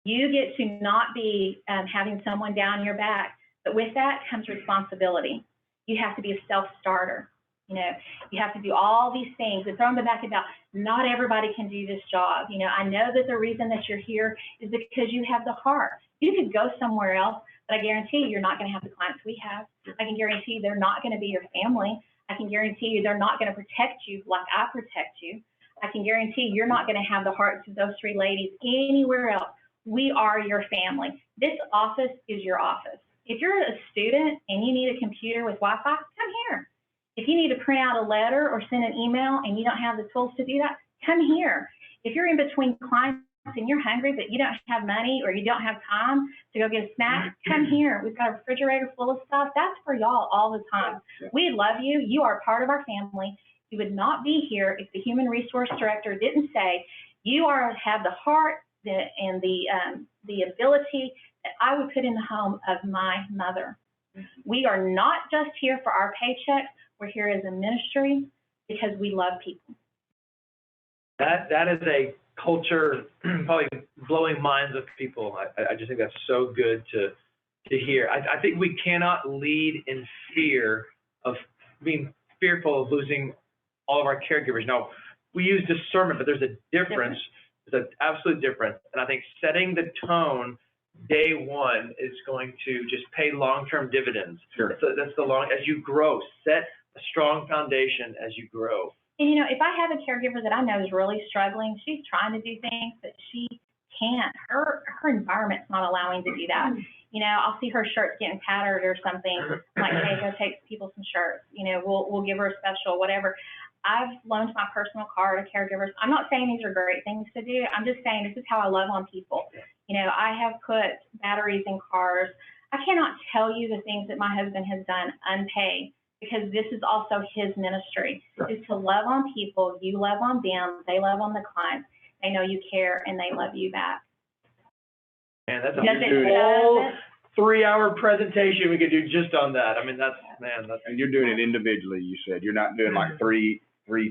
You get to not be having someone down your back, but with that comes responsibility. You have to be a self-starter. You know, you have to do all these things and throw them back about not everybody can do this job. You know, I know that the reason that you're here is because you have the heart. You could go somewhere else, but I guarantee you, you're not going to have the clients we have. I can guarantee you they're not going to be your family. I can guarantee you they're not going to protect you like I protect you. I can guarantee you're not going to have the hearts of those three ladies anywhere else. We are your family. This office is your office. If you're a student and you need a computer with Wi-Fi, come here. If you need to print out a letter or send an email and you don't have the tools to do that, come here. If you're in between clients and you're hungry but you don't have money or you don't have time to go get a snack, come here. We've got a refrigerator full of stuff. That's for y'all all the time. We love you. You are part of our family. You would not be here if the human resource director didn't say you have the heart and the ability that I would put in the home of my mother. We are not just here for our paychecks. We're here as a ministry because we love people. That is a culture probably blowing minds of people. I just think that's so good to hear. I think we cannot lead in fear of being fearful of losing all of our caregivers. Now, we use discernment, but there's a difference. There's an absolute difference. And I think setting the tone day one is going to just pay long-term dividends. Sure. That's the long, as you grow, set a strong foundation as you grow. And you know, if I have a caregiver that I know is really struggling, she's trying to do things, but she can't. Her environment's not allowing to do that. You know, I'll see her shirts getting tattered or something. I'm like, hey, go take people some shirts. You know, we'll give her a special, whatever. I've loaned my personal car to caregivers. I'm not saying these are great things to do. I'm just saying this is how I love on people. You know, I have put batteries in cars. I cannot tell you the things that my husband has done unpaid, because this is also his ministry, is to love on people. You love on them. They love on the clients. They know you care and they love you back. Man, that's a whole 3-hour presentation we could do just on that. I mean, that's. And you're doing it individually, you said. You're not doing like three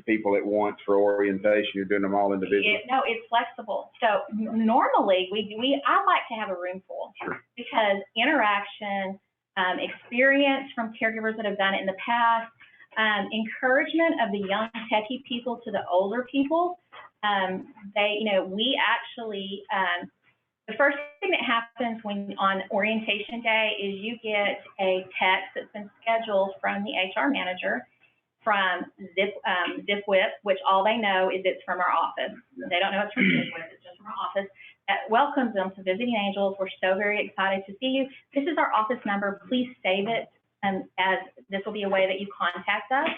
people at once for orientation. You're doing them all individually. No, it's flexible. So normally I like to have a room full. Sure. Because interaction, experience from caregivers that have done it in the past, encouragement of the young techie people to the older people. We actually, the first thing that happens on orientation day is you get a text that's been scheduled from the HR manager from ZipWhip, which all they know is it's from our office. They don't know it's from ZipWhip, it's just from our office. That welcomes them to Visiting Angels. We're so very excited to see you. This is our office number. Please save it, as this will be a way that you contact us.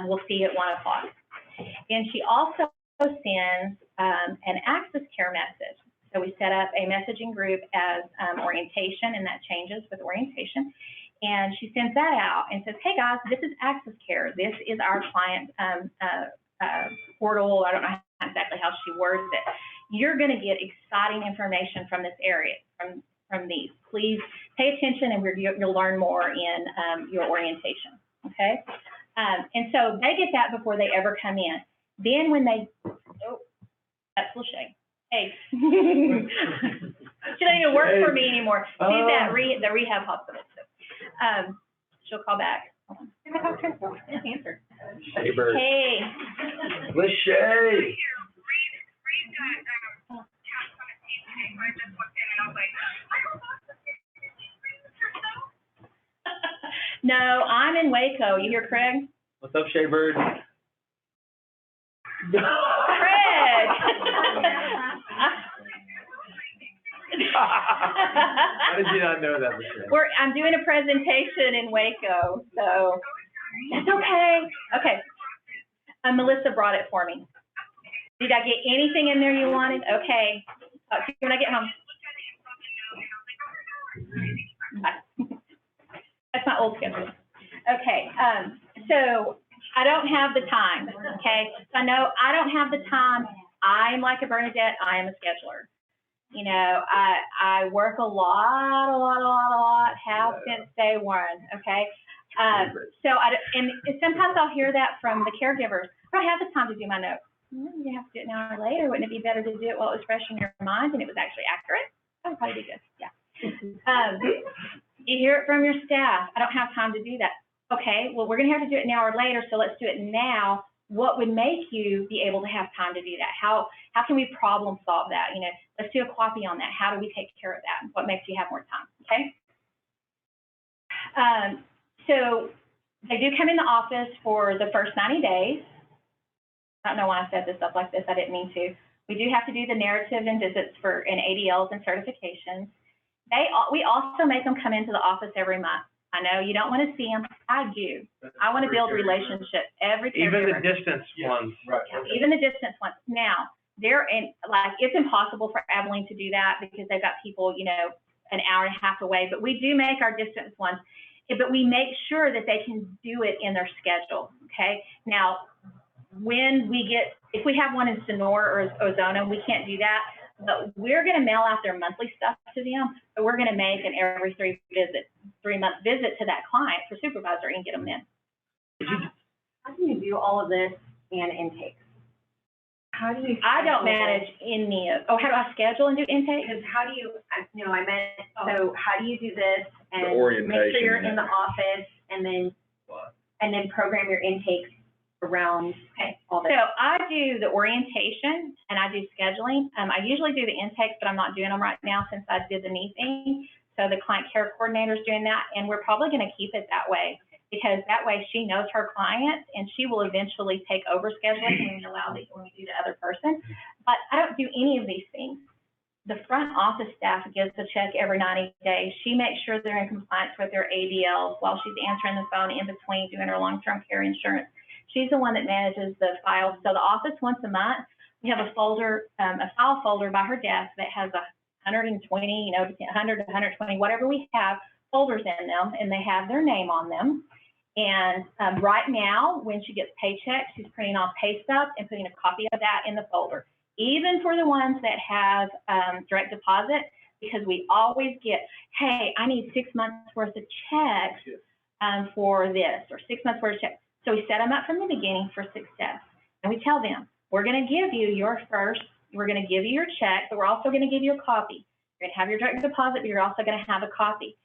We'll see you at 1 o'clock. And she also sends an access care message. So we set up a messaging group as orientation, and that changes with orientation. And she sends that out and says, hey guys, this is Access Care. This is our client portal. I don't know exactly how she words it. You're going to get exciting information from this area, from these. Please pay attention, and you'll learn more in your orientation, okay? And so they get that before they ever come in. Then when they, that's Lachey. Hey. She doesn't even work for me anymore. She's at the rehab hospital. So, she'll call back. Can I talk to her? Answer. Shaber. Hey. Lachey. No, I'm in Waco. You hear Craig? What's up, Shaybird? Craig! How did you not know that? I'm doing a presentation in Waco, so it's okay. Okay. Melissa brought it for me. Did I get anything in there you wanted? Okay. Talk to you when I get home. Bye. That's my old schedule. Okay. So I don't have the time. Okay. So I know I don't have the time. I'm like a Bernadette. I am a scheduler. You know, I work a lot, have since day one, okay? And sometimes I'll hear that from the caregivers. I don't have the time to do my notes. You have to do it an hour later. Wouldn't it be better to do it while it was fresh in your mind and it was actually accurate? That would probably be good. Yeah. You hear it from your staff. I don't have time to do that. Okay, well, we're going to have to do it an hour later, so let's do it now. What would make you be able to have time to do that? How can we problem solve that? You know, let's do a copy on that. How do we take care of that? What makes you have more time? Okay. So they do come in the office for the first 90 days. I don't know why I set this up like this. I didn't mean to. We do have to do the narrative and visits for ADLs and certifications. We also make them come into the office every month. I know you don't want to see them. I do. I want to build relationships. Every caregiver. Even the distance ones. Right. Even the distance ones. Now, it's impossible for Abilene to do that because they've got people, you know, an hour and a half away. But we do make our distance ones. But we make sure that they can do it in their schedule. Okay. Now, if we have one in Sonora or Ozona, we can't do that. But we're going to mail out their monthly stuff to them. But we're going to make an every 3-month visit to that client for supervisor and get them in. How do you do all of this and intakes? How do you? I don't manage any of. Oh, how do I schedule and do intake? Because how do you? No, I meant. So how do you do this and orientation, make sure you're in the office and then program your intakes around all that? So I do the orientation and I do scheduling. I usually do the intakes, but I'm not doing them right now since I did the knee thing. So the client care coordinator is doing that, and we're probably going to keep it that way because that way she knows her clients and she will eventually take over scheduling when we do the other person. But I don't do any of these things. The front office staff gives a check every 90 days. She makes sure they're in compliance with their ADLs while she's answering the phone in between doing her long-term care insurance. She's the one that manages the files. So the office once a month, we have a folder, a file folder by her desk that has 120, 100 to 120, whatever we have, folders in them, and they have their name on them. And right now, when she gets paychecks, she's printing off pay stubs and putting a copy of that in the folder, even for the ones that have direct deposit, because we always get, hey, I need 6 months worth of checks for this, or 6 months worth of checks. So we set them up from the beginning for success. And we tell them, we're going to give you we're going to give you your check, but we're also going to give you a copy. You're going to have your direct deposit, but you're also going to have a copy.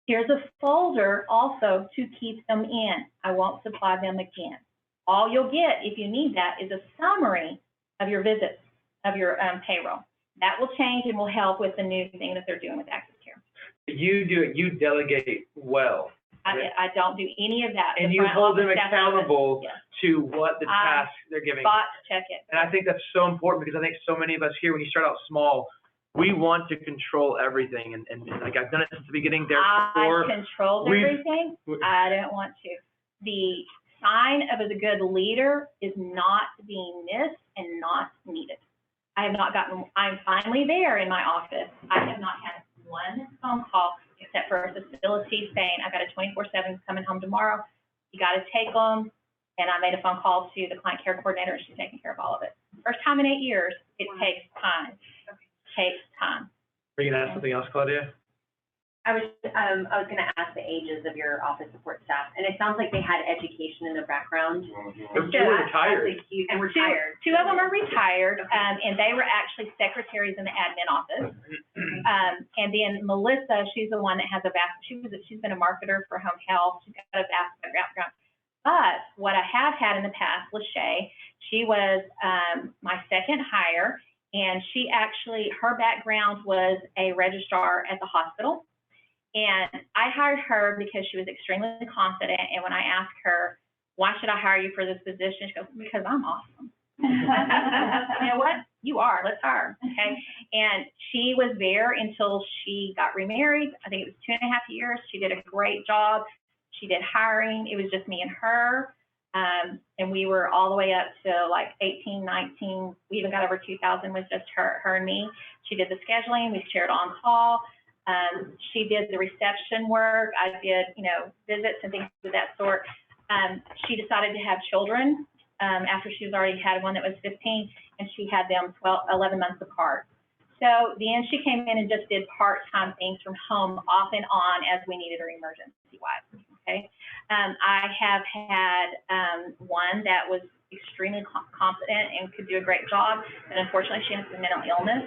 Here's a folder also to keep them in. I won't supply them again. All you'll get, if you need that, is a summary of your visits, of your payroll. That will change and will help with the new thing that they're doing with Access Care. You do it, you delegate well. I don't do any of that. And you hold them accountable to what the tasks they're giving. Spot check it. And I think that's so important because I think so many of us here, when you start out small, we want to control everything. And like I've done it since the beginning. Therefore, I controlled everything. I don't want to. The sign of a good leader is not being missed and not needed. I'm finally there in my office. I have not had one phone call except for a facility saying, I've got a 24/7 coming home tomorrow. You got to take them. And I made a phone call to the client care coordinator, and she's taking care of all of it. First time in 8 years, it takes time. Takes time. Are you gonna ask something else, Claudia? I was going to ask the ages of your office support staff, and it sounds like they had education in their background. Two were retired. And retired. Two of them are retired, and they were actually secretaries in the admin office. And then Melissa, she's the one that has she's been a marketer for home health. She's got a vast background. But what I have had in the past, Lachey, she was my second hire, and her background was a registrar at the hospital. And I hired her because she was extremely confident. And when I asked her, why should I hire you for this position? She goes, because I'm awesome. You know what? You are. Let's hire her. Okay. And she was there until she got remarried. I think it was 2.5 years. She did a great job. She did hiring. It was just me and her. And we were all the way up to like 18, 19. We even got over 2,000 with just her and me. She did the scheduling. We shared on call. She did the reception work. I did, visits and things of that sort. She decided to have children after she's already had one that was 15, and she had them 11 months apart. So then she came in and just did part-time things from home off and on as we needed her emergency-wise, okay? I have had one that was extremely competent and could do a great job, but unfortunately she had some mental illness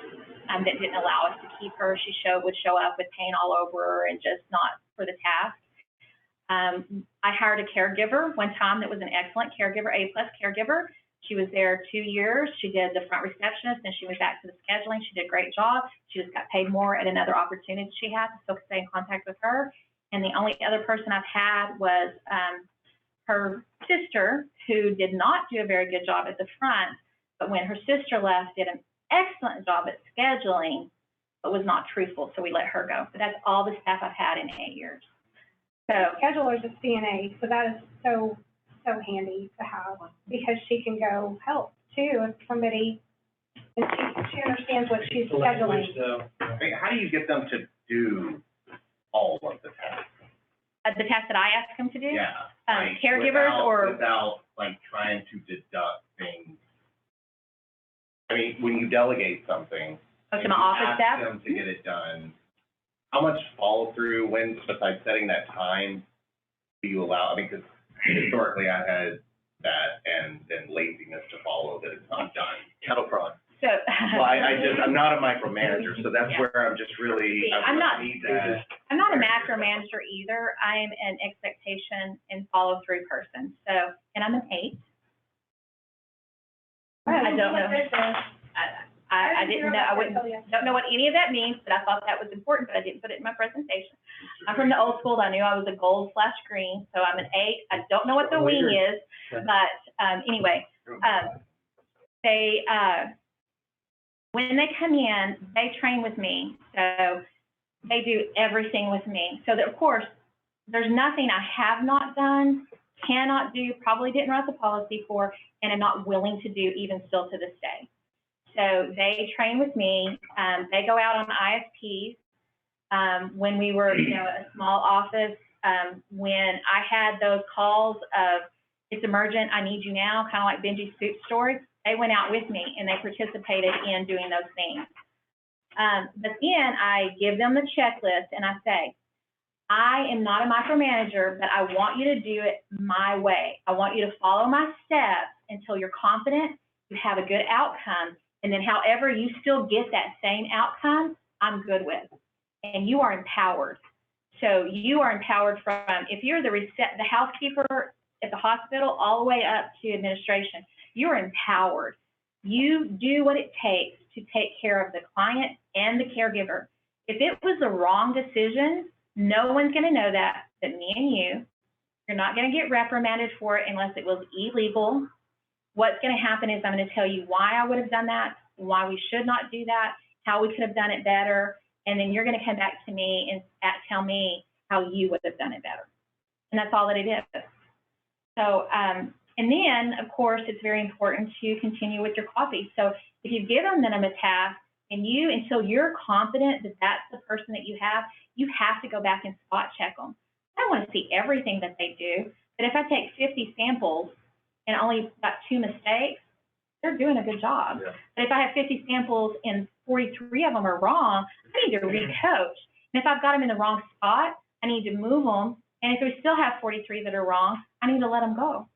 that didn't allow us to keep her. She would show up with pain all over her and just not for the task. I hired a caregiver one time that was an excellent caregiver, A+ caregiver. She was there 2 years. She did the front receptionist, and she went back to the scheduling. She did a great job. She just got paid more at another opportunity she had to still stay in contact with her. And the only other person I've had was her sister, who did not do a very good job at the front, but when her sister left, did an excellent job at scheduling, but was not truthful, so we let her go. But that's all the staff I've had in 8 years. So Scheduler's a CNA, so that is so handy to have, because she can go help too if somebody, and she understands what she's scheduling. I mean, how do you get them to do all of the tasks? The tasks that I ask them to do? Yeah. Like, Caregivers without like trying to deduct things. I mean, when you delegate something. Oh, to my office staff? Ask them to get it done. How much follow through, when, besides setting that time, do you allow? I mean, because historically I had that and then laziness to follow that it's not done. Cattle prod. So. Well, I'm not a micromanager, so that's where I'm just really, I'm not a macro macromanager either. I'm an expectation and follow through person. So, and I'm an 8. I don't know. I didn't know, don't know what any of that means, but I thought that was important, but I didn't put it in my presentation. I'm from the old school. I knew I was a gold/green, so I'm an 8. I don't know what the wing is, but anyway, when they come in, they train with me. So they do everything with me. So that, of course, there's nothing I have not done, cannot do, probably didn't write the policy for, and am not willing to do even still to this day. So they train with me. They go out on ISPs. When we were, a small office, when I had those calls of, it's emergent, I need you now, kind of like Benji's soup story, they went out with me and they participated in doing those things. But then I give them the checklist and I say, I am not a micromanager, but I want you to do it my way. I want you to follow my steps until you're confident, you have a good outcome, and then however you still get that same outcome, I'm good with. And you are empowered. So you are empowered from, if you're the housekeeper at the hospital all the way up to administration, you're empowered. You do what it takes to take care of the client and the caregiver. If it was the wrong decision, no one's going to know that but me and you. You're not going to get reprimanded for it unless it was illegal. What's going to happen is I'm going to tell you why I would have done that, why we should not do that, how we could have done it better, and then you're going to come back to me and tell me how you would have done it better. And that's all that it is. So, and then, of course, it's very important to continue with your coffee. So if you've given them a task and until you're confident that that's the person that you have to go back and spot check them. I don't want to see everything that they do, but if I take 50 samples and only got 2 mistakes, they're doing a good job. Yeah. But if I have 50 samples and 43 of them are wrong, I need to recoach. And if I've got them in the wrong spot, I need to move them. And if we still have 43 that are wrong, I need to let them go.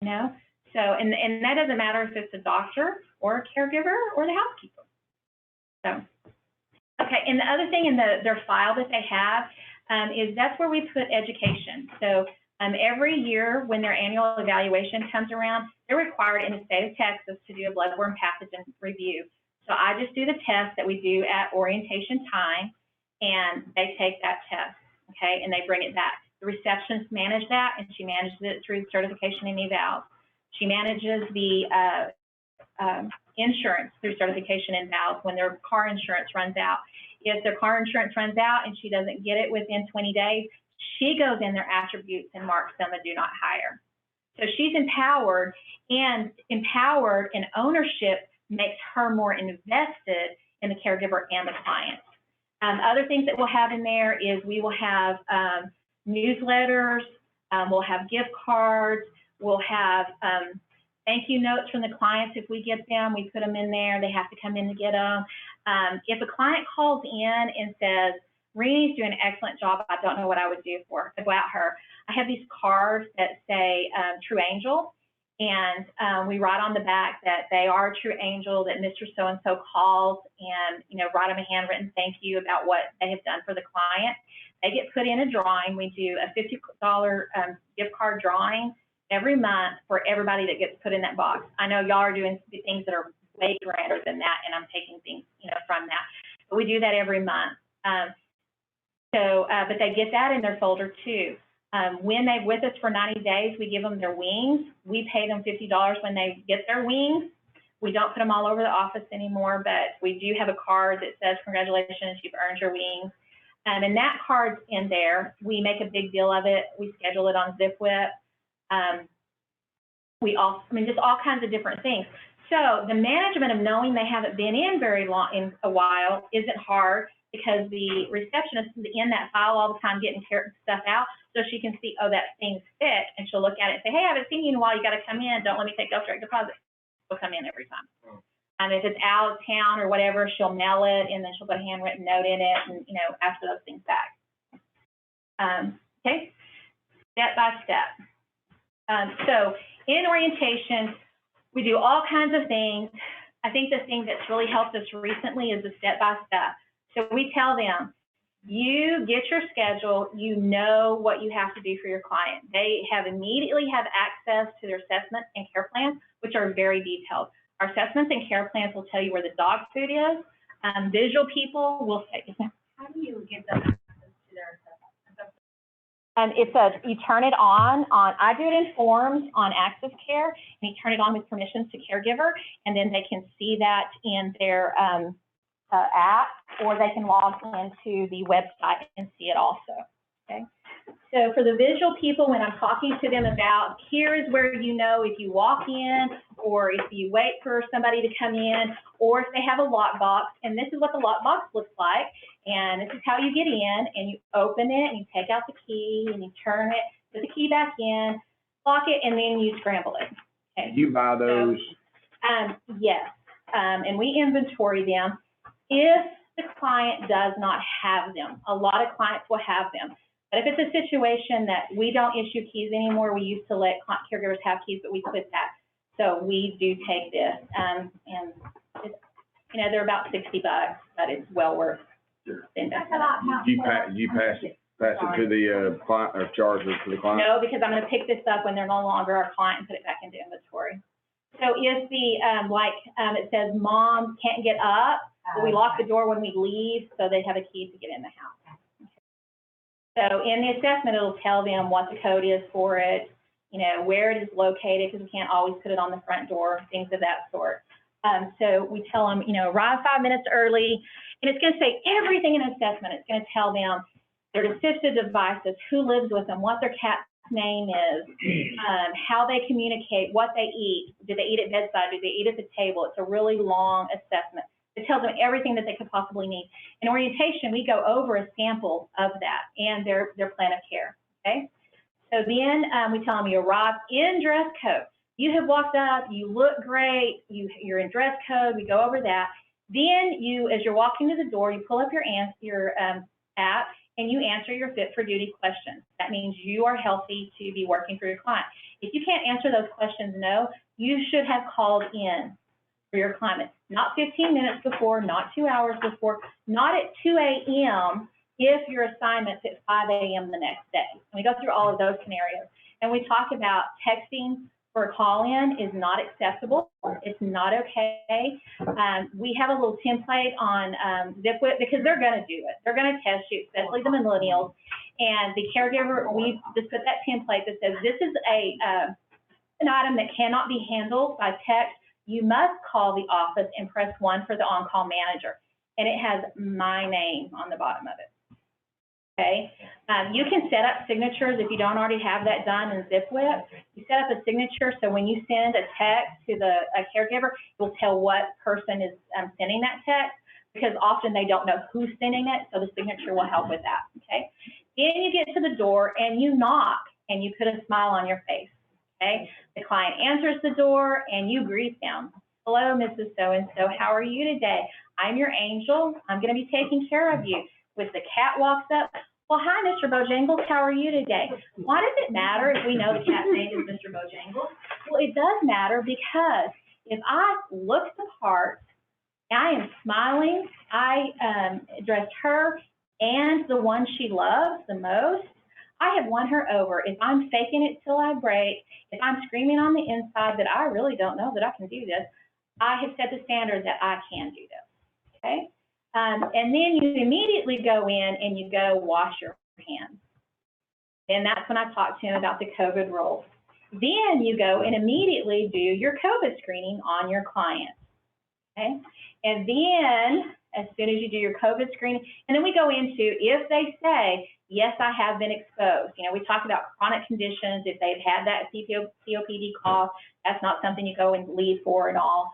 So, and that doesn't matter if it's a doctor or a caregiver or the housekeeper. So, okay, and the other thing in their file that they have is that's where we put education. So every year when their annual evaluation comes around, they're required in the state of Texas to do a bloodborne pathogen review. So I just do the test that we do at orientation time, and they take that test, okay, and they bring it back. The receptionist manages that, and she manages it through certification and evals. She manages the insurance through certification and evals when their car insurance runs out. If their car insurance runs out and she doesn't get it within 20 days, she goes in their attributes and marks them a do not hire. So she's empowered, and ownership makes her more invested in the caregiver and the client. Other things that we'll have in there is we will have newsletters, we'll have gift cards, we'll have thank you notes from the clients if we get them. We put them in there. They have to come in to get them. If a client calls in and says, Renee's doing an excellent job, I don't know what I would do about her, I have these cards that say True Angel, and we write on the back that they are a true angel, that Mr. So-and-so calls, and, you know, write them a handwritten thank you about what they have done for the client. They get put in a drawing. We do a $50 gift card drawing every month for everybody that gets put in that box. I know y'all are doing things that are way grander than that, and I'm taking things, you know, from that. But we do that every month. But they get that in their folder too. When they're with us for 90 days, we give them their wings. We pay them $50 when they get their wings. We don't put them all over the office anymore, but we do have a card that says, congratulations, you've earned your wings. And that card's in there. We make a big deal of it. We schedule it on ZipWhip. Just all kinds of different things. So the management of knowing they haven't been in very long, in a while, isn't hard, because the receptionist is in that file all the time getting stuff out, so she can see, oh, that thing's fit, and she'll look at it and say, hey, I haven't seen you in a while, you got to come in, don't let me take direct deposit. She'll come in every time. If it's out of town or whatever, she'll mail it, and then she'll put a handwritten note in it, and, you know, ask for those things back. Okay, step by step. So in orientation, we do all kinds of things. I think the thing that's really helped us recently is the step by step. So we tell them, you get your schedule, you know what you have to do for your client. They immediately have access to their assessment and care plans, which are very detailed. Our assessments and care plans will tell you where the dog food is. Visual people will say, How do you give them access to their assessment? it says you turn it on, I do it in forms on Access Care, and you turn it on with permissions to Caregiver, and then they can see that in their app, or they can log into the website and see it also, okay? So for the visual people, when I'm talking to them about, here is where you know if you walk in, or if you wait for somebody to come in, or if they have a lockbox, and this is what the lockbox looks like, and this is how you get in, and you open it, and you take out the key, and you turn it, put the key back in, lock it, and then you scramble it, okay? You buy those? Yes, and we inventory them. If the client does not have them, a lot of clients will have them. But if it's a situation that we don't issue keys anymore, we used to let caregivers have keys, but we quit that. So we do take this, and it's, you know, they're about $60, but it's well worth the investment. Do you pass it to the client, or charge it to the client? No, because I'm going to pick this up when they're no longer our client and put it back into inventory. So if it says mom can't get up, we lock the door when we leave, so they have a key to get in the house. So in the assessment, it'll tell them what the code is for it, you know, where it is located, because we can't always put it on the front door, things of that sort. So we tell them, you know, arrive 5 minutes early, and it's going to say everything in assessment. It's going to tell them their assistive devices, who lives with them, what their cat's name is, how they communicate, what they eat. Do they eat at bedside? Do they eat at the table? It's a really long assessment. It tells them everything that they could possibly need. In orientation, we go over a sample of that and their plan of care, okay? So then we tell them you arrive in dress code. You have walked up, you look great, you're in dress code, we go over that. Then you, as you're walking to the door, you pull up your app and you answer your fit for duty questions. That means you are healthy to be working for your client. If you can't answer those questions, no, you should have called in for your client. Not 15 minutes before, not 2 hours before, not at 2 a.m. if your assignment's at 5 a.m. the next day. And we go through all of those scenarios. And we talk about texting for a call-in is not acceptable. It's not okay. We have a little template on ZipWhip, because they're going to do it. They're going to test you, especially the millennials. And the caregiver, we just put that template that says this is an item that cannot be handled by text. You must call the office and press 1 for the on-call manager. And it has my name on the bottom of it. Okay, you can set up signatures if you don't already have that done in ZipWhip. You set up a signature, so when you send a text to the caregiver, it will tell what person is sending that text, because often they don't know who's sending it, so the signature will help with that, okay? Then you get to the door and you knock and you put a smile on your face, okay? The client answers the door and you greet them. Hello, Mrs. So-and-so, how are you today? I'm your angel. I'm going to be taking care of you. With the cat walks up, well, hi, Mr. Bojangles, how are you today? Why does it matter if we know the cat's name is Mr. Bojangles? Well, it does matter because if I look the part, I am smiling, I dressed her and the one she loves the most, I have won her over. If I'm faking it till I break, if I'm screaming on the inside that I really don't know that I can do this, I have set the standard that I can do this, okay? And then you immediately go in and you go wash your hands. And that's when I talk to him about the COVID rules. Then you go and immediately do your COVID screening on your client, okay? And then as soon as you do your COVID screening, and then we go into if they say, yes, I have been exposed. You know, we talk about chronic conditions. If they've had that COPD cough, that's not something you go and leave for and all.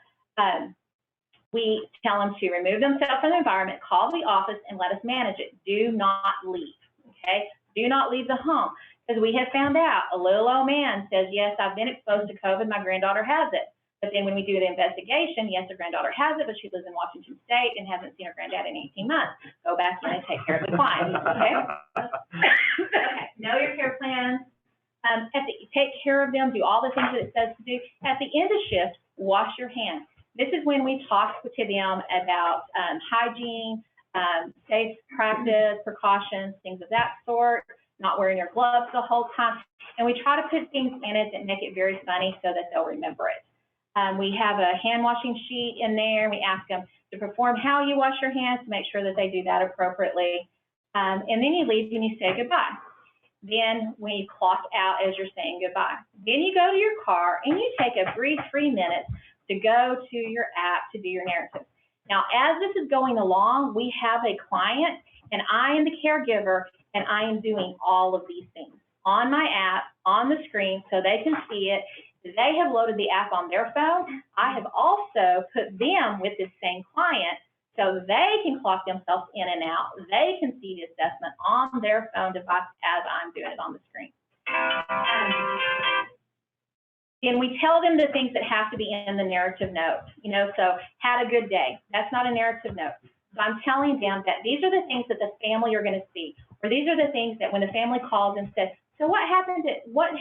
We tell them to remove themselves from the environment, call the office, and let us manage it. Do not leave, okay? Do not leave the home. Because we have found out, a little old man says, yes, I've been exposed to COVID, my granddaughter has it. But then when we do the investigation, yes, the granddaughter has it, but she lives in Washington State and hasn't seen her granddad in 18 months. Go back in and take care of the client, okay? Okay, know your care plans. Take care of them, do all the things that it says to do. At the end of shift, wash your hands. This is when we talk to them about hygiene, safe practice, precautions, things of that sort, not wearing your gloves the whole time. And we try to put things in it that make it very funny so that they'll remember it. We have a hand washing sheet in there, and we ask them to perform how you wash your hands to make sure that they do that appropriately. And then you leave and you say goodbye. Then when you clock out as you're saying goodbye, then you go to your car and you take a brief 3 minutes to go to your app to do your narrative. Now, as this is going along, we have a client, and I am the caregiver, and I am doing all of these things on my app, on the screen, so they can see it. They have loaded the app on their phone. I have also put them with this same client so they can clock themselves in and out. They can see the assessment on their phone device as I'm doing it on the screen. And we tell them the things that have to be in the narrative note, you know, so had a good day. That's not a narrative note. So I'm telling them that these are the things that the family are going to see, or these are the things that when the family calls and says, so what happened, what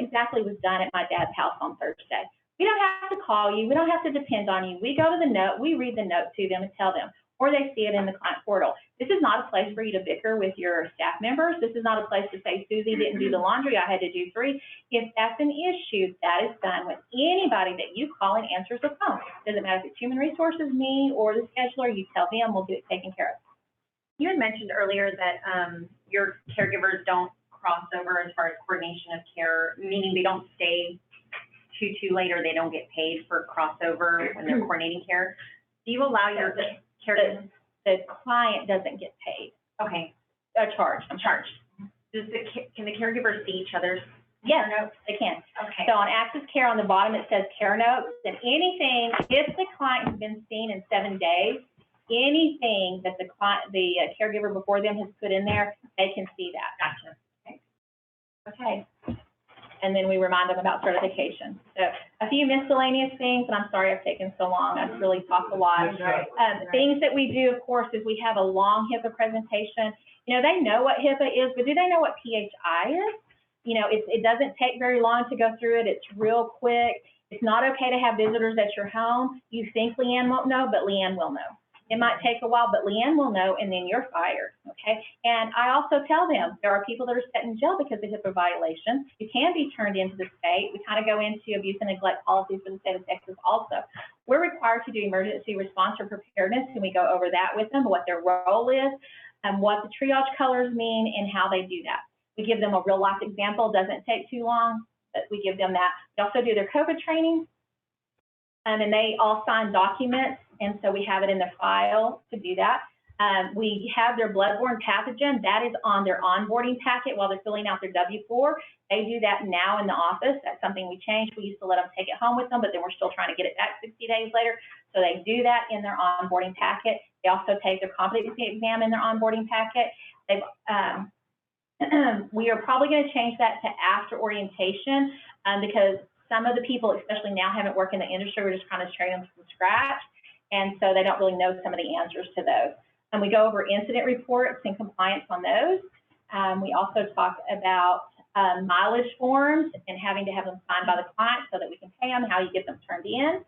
exactly was done at my dad's house on Thursday? We don't have to call you. We don't have to depend on you. We go to the note, we read the note to them and tell them, or they see it in the client portal. This is not a place for you to bicker with your staff members. This is not a place to say, Susie didn't do the laundry, I had to do 3. If that's an issue, that is done with anybody that you call and answers the phone. Doesn't matter if it's human resources, me, or the scheduler, you tell them, we'll get it taken care of. You had mentioned earlier that your caregivers don't cross over as far as coordination of care, meaning they don't stay too late, or they don't get paid for crossover when they're coordinating care. Do you allow your caregivers? The client doesn't get paid. Okay. Charged. Can the caregivers see each other's? Yes, they can. Okay. So on Access Care on the bottom, it says care notes, and anything, if the client has been seen in 7 days, anything that the caregiver before them has put in there, they can see that. Gotcha. Okay. And then we remind them about certification. So a few miscellaneous things, and I'm sorry I've taken so long. I've really talked a lot. Things that we do, of course, is we have a long HIPAA presentation. You know, they know what HIPAA is, but do they know what PHI is? You know, it doesn't take very long to go through it. It's real quick. It's not okay to have visitors at your home. You think Leanne won't know, but Leanne will know. It might take a while, but Leanne will know, and then you're fired, okay? And I also tell them there are people that are set in jail because of HIPAA violations. You can be turned into the state. We kind of go into abuse and neglect policies for the state of Texas also. We're required to do emergency response or preparedness, and we go over that with them, what their role is, and what the triage colors mean, and how they do that. We give them a real life example. Doesn't take too long, but we give them that. We also do their COVID training, and they all sign documents. And so we have it in the file to do that. We have their bloodborne pathogen. That is on their onboarding packet while they're filling out their W-4. They do that now in the office. That's something we changed. We used to let them take it home with them, but then we're still trying to get it back 60 days later. So they do that in their onboarding packet. They also take their competency exam in their onboarding packet. We are probably going to change that to after orientation because some of the people, especially now, haven't worked in the industry. We're just kind of training them from scratch. and so they don't really know some of the answers to those. And we go over incident reports and compliance on those. We also talk about mileage forms and having to have them signed by the client so that we can pay them, how you get them turned in.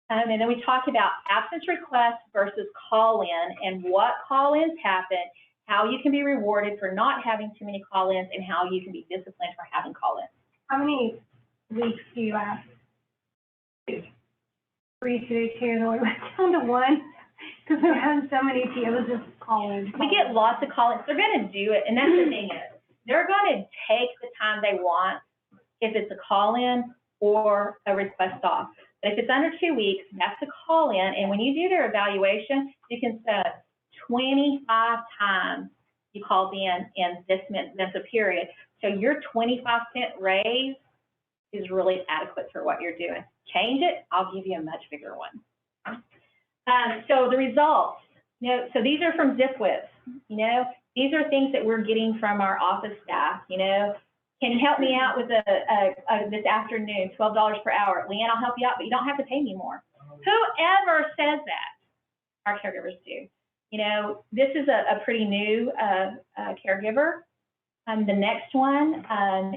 And then we talk about absence requests versus call-in and what call-ins happen, how you can be rewarded for not having too many call-ins, and how you can be disciplined for having call-ins. How many weeks do you ask? 3 to 2, and we went down to 1 because we had so many people just calling. We get lots of call-ins. They're going to do it, and that's the thing is, they're going to take the time they want if it's a call-in or a request off. But if it's under 2 weeks, that's a call-in, and when you do their evaluation, you can set 25 times you called in this period. So your 25-cent raise is really adequate for what you're doing. Change it, I'll give you a much bigger one. So the results, so these are from ZipWhips, these are things that we're getting from our office staff, Can you help me out with this afternoon, $12 per hour? Leanne, I'll help you out, but you don't have to pay me more. Whoever says that, our caregivers do. This is a pretty new caregiver. The next one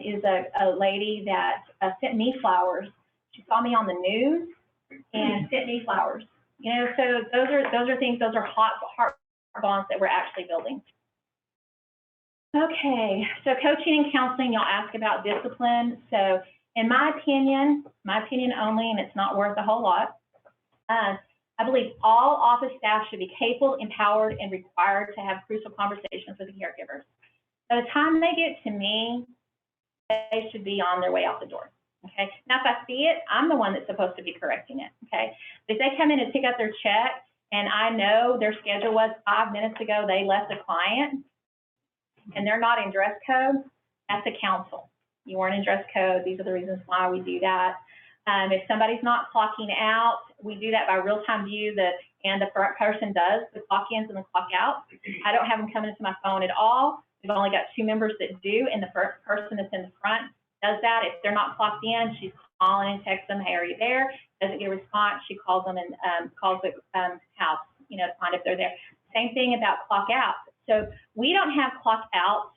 is a lady that sent me flowers. She saw me on the news and sent me flowers. So those are things, those are heart bonds that we're actually building. Okay, so coaching and counseling, you'll ask about discipline. So in my opinion only, and it's not worth a whole lot, I believe all office staff should be capable, empowered, and required to have crucial conversations with the caregivers. By the time they get to me, they should be on their way out the door. Okay, now if I see it, I'm the one that's supposed to be correcting it. Okay, but if they come in and pick up their check and I know their schedule was 5 minutes ago, they left the client and they're not in dress code, that's a counsel. You weren't in dress code. These are the reasons why we do that. If somebody's not clocking out, we do that by real-time view, and the person does the clock-ins and the clock-outs. I don't have them coming into my phone at all. We've only got 2 members that do, and the first person that's in the front does that. If they're not clocked in, she's calling and texts them, hey, are you there? Doesn't get a response, she calls them and calls the house, to find if they're there. Same thing about clock out. So we don't have clock out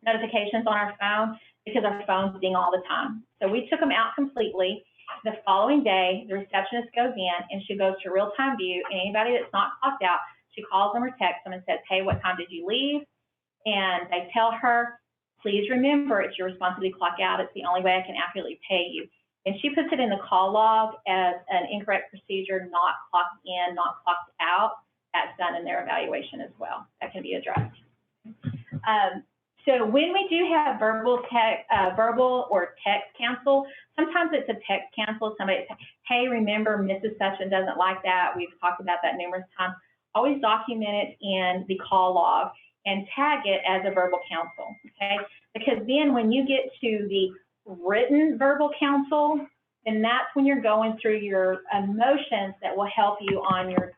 notifications on our phone because our phones ding all the time. So we took them out completely. The following day, the receptionist goes in and she goes to real-time view, and anybody that's not clocked out, she calls them or texts them and says, hey, what time did you leave? And they tell her, please remember, it's your responsibility to clock out. It's the only way I can accurately pay you. And she puts it in the call log as an incorrect procedure, not clocked in, not clocked out. That's done in their evaluation as well. That can be addressed. So when we do have verbal or text cancel, sometimes it's a text cancel. Somebody says, hey, remember, Mrs. Such doesn't like that. We've talked about that numerous times. Always document it in the call log and tag it as a verbal counsel, okay? Because then when you get to the written verbal counsel, then that's when you're going through your emotions that will help you on your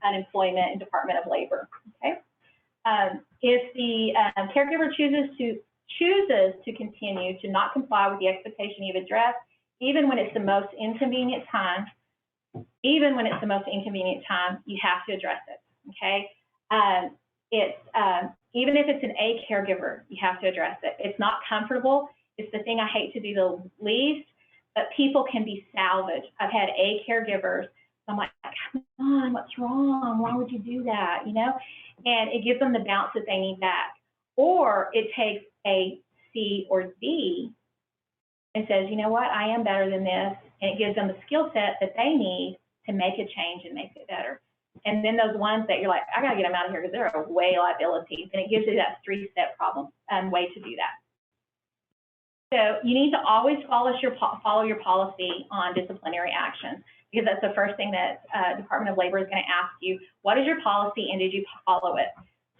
unemployment and Department of Labor, okay? If the caregiver chooses to continue to not comply with the expectation you've addressed, even when it's the most inconvenient time, you have to address it, okay? Even if it's an A caregiver, you have to address it. It's not comfortable. It's the thing I hate to do the least, but people can be salvaged. I've had A caregivers. I'm like, come on, what's wrong? Why would you do that? And it gives them the bounce that they need back. Or it takes a C or D and says, you know what, I am better than this. And it gives them the skill set that they need to make a change and make it better. And then those ones that you're like, I gotta get them out of here because they're a way liability. And it gives you that 3-step problem way to do that. So you need to always follow your policy on disciplinary actions, because that's the first thing that Department of Labor is going to ask you. What is your policy and did you follow it?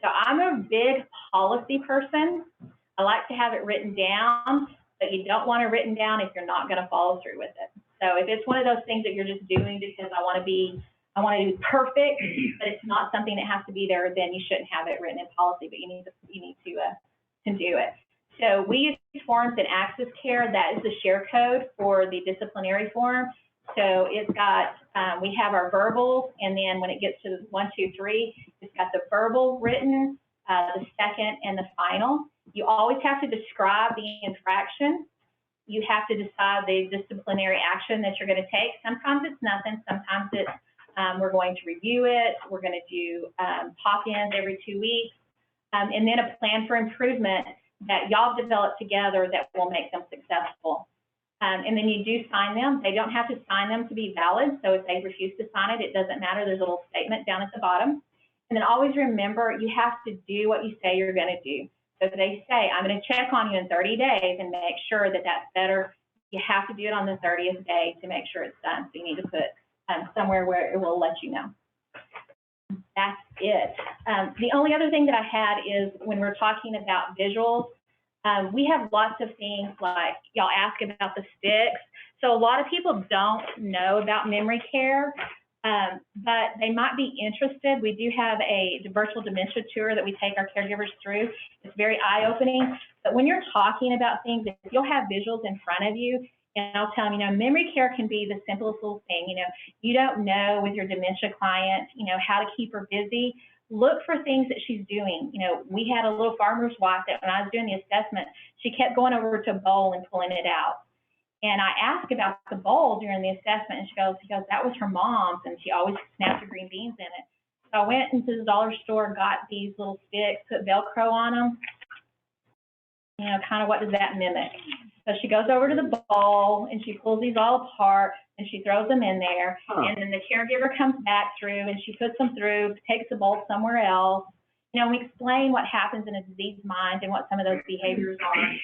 So I'm a big policy person. I like to have it written down, but you don't want it written down if you're not going to follow through with it. So if it's one of those things that you're just doing because I want to be perfect, but it's not something that has to be there, then you shouldn't have it written in policy, but you need to do it. So we use forms in Access Care. That is the share code for the disciplinary form. So it's got, we have our verbal, and then when it gets to 1, 2, 3, it's got the verbal written, the second, and the final. You always have to describe the infraction. You have to decide the disciplinary action that you're going to take. Sometimes it's nothing. Sometimes it's we're going to review it. We're going to do pop-ins every 2 weeks, and then a plan for improvement that y'all develop together that will make them successful. And then you do sign them. They don't have to sign them to be valid. So if they refuse to sign it, it doesn't matter. There's a little statement down at the bottom. And then always remember, you have to do what you say you're going to do. So if they say, I'm going to check on you in 30 days and make sure that that's better, you have to do it on the 30th day to make sure it's done. So you need to put somewhere where it will let you know. That's it. The only other thing that I had is when we're talking about visuals, we have lots of things like y'all ask about the sticks. So a lot of people don't know about memory care, but they might be interested. We do have a virtual dementia tour that we take our caregivers through. It's very eye-opening. But when you're talking about things, if you'll have visuals in front of you, and I'll tell them, memory care can be the simplest little thing. You don't know with your dementia client, how to keep her busy. Look for things that she's doing. We had a little farmer's wife that when I was doing the assessment, she kept going over to a bowl and pulling it out. And I asked about the bowl during the assessment, and she goes, that was her mom's, and she always snapped her green beans in it. So I went into the dollar store, got these little sticks, put Velcro on them. Kind of what does that mimic? So she goes over to the bowl, and she pulls these all apart, and she throws them in there. And then the caregiver comes back through, and she puts them through, takes the bowl somewhere else. We explain what happens in a diseased mind and what some of those behaviors are.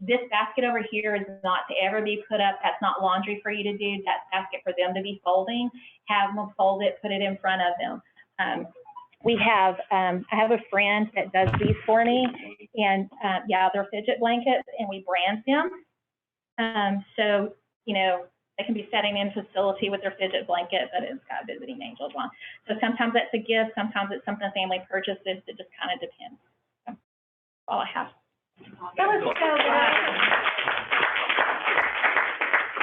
This basket over here is not to ever be put up. That's not laundry for you to do. That's basket for them to be folding. Have them fold it, put it in front of them. I have a friend that does these for me, and they're fidget blankets, and we brand them. So, they can be setting in facility with their fidget blanket, but it's got visiting angels on. So sometimes that's a gift, sometimes it's something a family purchases. It just kind of depends. So, that's all I have. That was so good.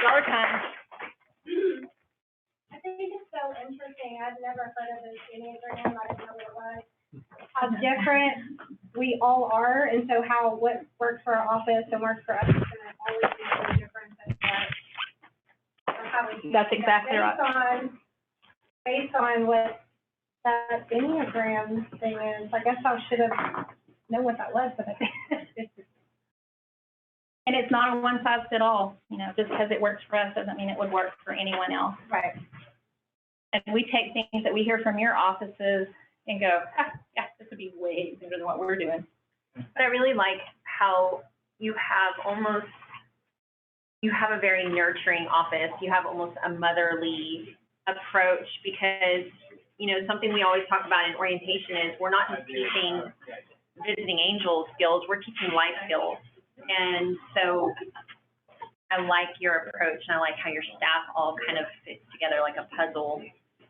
Y'all are kind. I think it's so interesting. I've never heard of this Enneagram. I didn't know what it was. How different we all are, and so what works for our office and works for us is going to always be so different than how we do. That's exactly right. Based on what that Enneagram thing is, I guess I should have known what that was, but I think and it's not a one size fits all. Just because it works for us doesn't mean it would work for anyone else. Right. And we take things that we hear from your offices and go, this would be way easier than what we're doing. But I really like how you have a very nurturing office. You have almost a motherly approach because, something we always talk about in orientation is we're not just teaching visiting angel skills, we're teaching life skills. And so I like your approach, and I like how your staff all kind of fits together like a puzzle.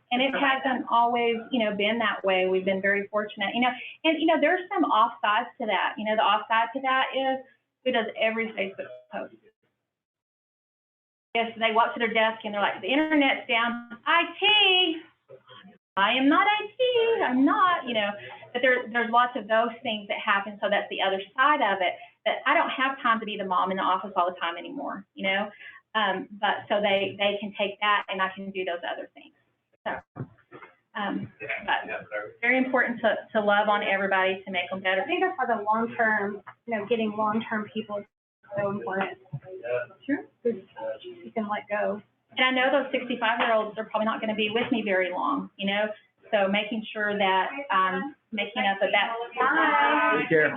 And it hasn't always, been that way. We've been very fortunate, and, there's some offsides to that. The offside to that is who does every Facebook post. If they walk to their desk and they're like, the internet's down, IT, I am not IT, I'm not, but there's lots of those things that happen. So that's the other side of it, that I don't have time to be the mom in the office all the time anymore, but so they can take that and I can do those other things. So, but very important to love on everybody to make them better. I think that's why the long-term, getting long-term people is so important. Sure. You can let go. And I know those 65-year-olds, they're probably not going to be with me very long, so making sure that I'm making up a backup. Take care.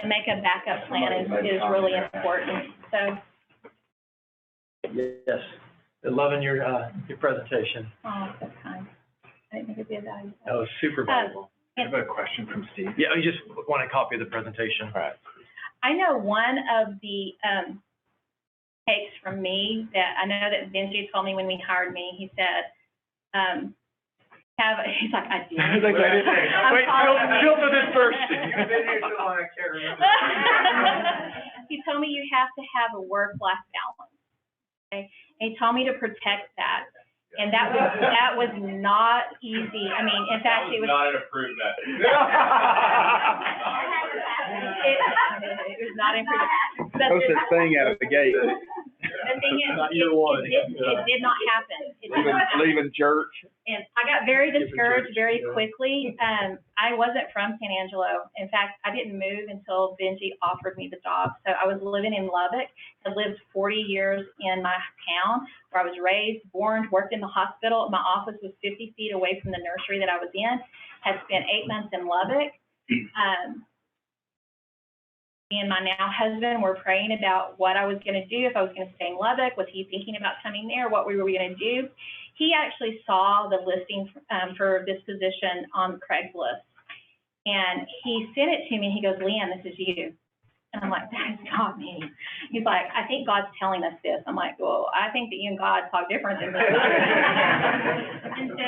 To make a backup plan is really important. So. Yes, loving your presentation. Oh, that's kind. I didn't think it'd be a value. That was super valuable. I have a question from Steve. Yeah, we just want a copy of the presentation. All right. I know one of the takes from me that I know that Benji told me when we hired me. He said, he's like, I did. He's like, wait, filter this first. You've been here so long, I can't remember. He told me you have to have a work-life balance. Okay? And he told me to protect that. And that was not easy. I mean, in fact, it was not an approved method. it was not improved. No such thing out of the gate. The thing is, Not year one. it did not happen. It did not happen. Leaving church. And I got very discouraged very quickly. I wasn't from San Angelo. In fact, I didn't move until Benji offered me the job. So I was living in Lubbock. I lived 40 years in my town where I was raised, born, worked in the hospital. My office was 50 feet away from the nursery that I was in. Had spent 8 months in Lubbock. Me and my now husband were praying about what I was going to do, if I was going to stay in Lubbock. Was he thinking about coming there? What we were going to do? He actually saw the listing for this position on Craigslist, and he sent it to me. He goes, Leanne, this is you. And I'm like, that's not me. He's like, I think God's telling us this. I'm like, well, I think that you and God talk different than this. And so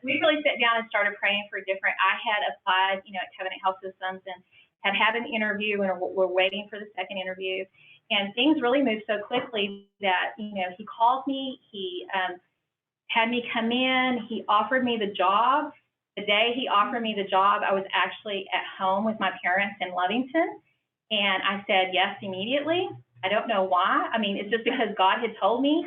we really sat down and started praying for different. I had applied, at Covenant Health Systems and had an interview, and we're waiting for the second interview. And things really moved so quickly that, he called me, he had me come in, he offered me the job. The day he offered me the job, I was actually at home with my parents in Lovington, and I said yes immediately. I don't know why. I mean, it's just because God had told me.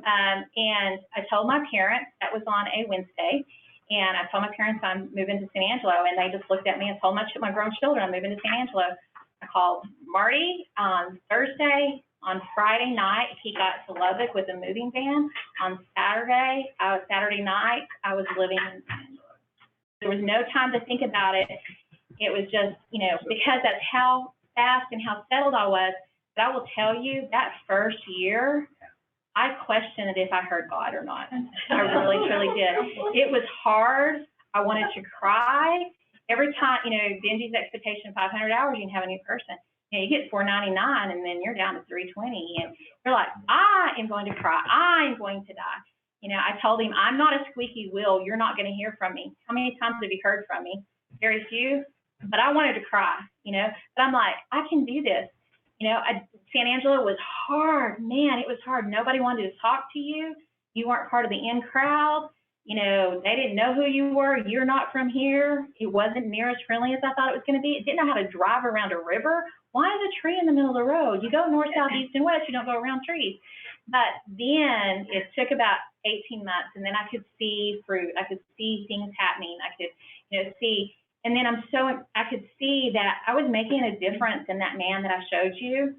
And I told my parents, that was on a Wednesday, and I told my parents I'm moving to San Angelo, and they just looked at me and told my grown children I'm moving to San Angelo. I called Marty on Thursday. On Friday night, he got to Lubbock with a moving van. On Saturday night, I was living in San Angelo. There was no time to think about it. It was just, because that's how fast and how settled I was. But I will tell you, that first year, I questioned if I heard God or not. I really, truly did. It was hard. I wanted to cry. Every time, Benji's expectation, 500 hours, you can have a new person. You get $499, and then you're down to $320, and you're like, I am going to cry. I am going to die. I told him, I'm not a squeaky wheel. You're not going to hear from me. How many times have you heard from me? Very few. But I wanted to cry, But I'm like, I can do this. San Angelo was hard. Man, it was hard. Nobody wanted to talk to you. You weren't part of the in crowd. They didn't know who you were. You're not from here. It wasn't near as friendly as I thought it was going to be. It didn't know how to drive around a river. Why is a tree in the middle of the road? You go north, south, east, and west. You don't go around trees. But then it took about 18 months, and then I could see fruit. I could see things happening. I could, see. And then I could see that I was making a difference in that man that I showed you.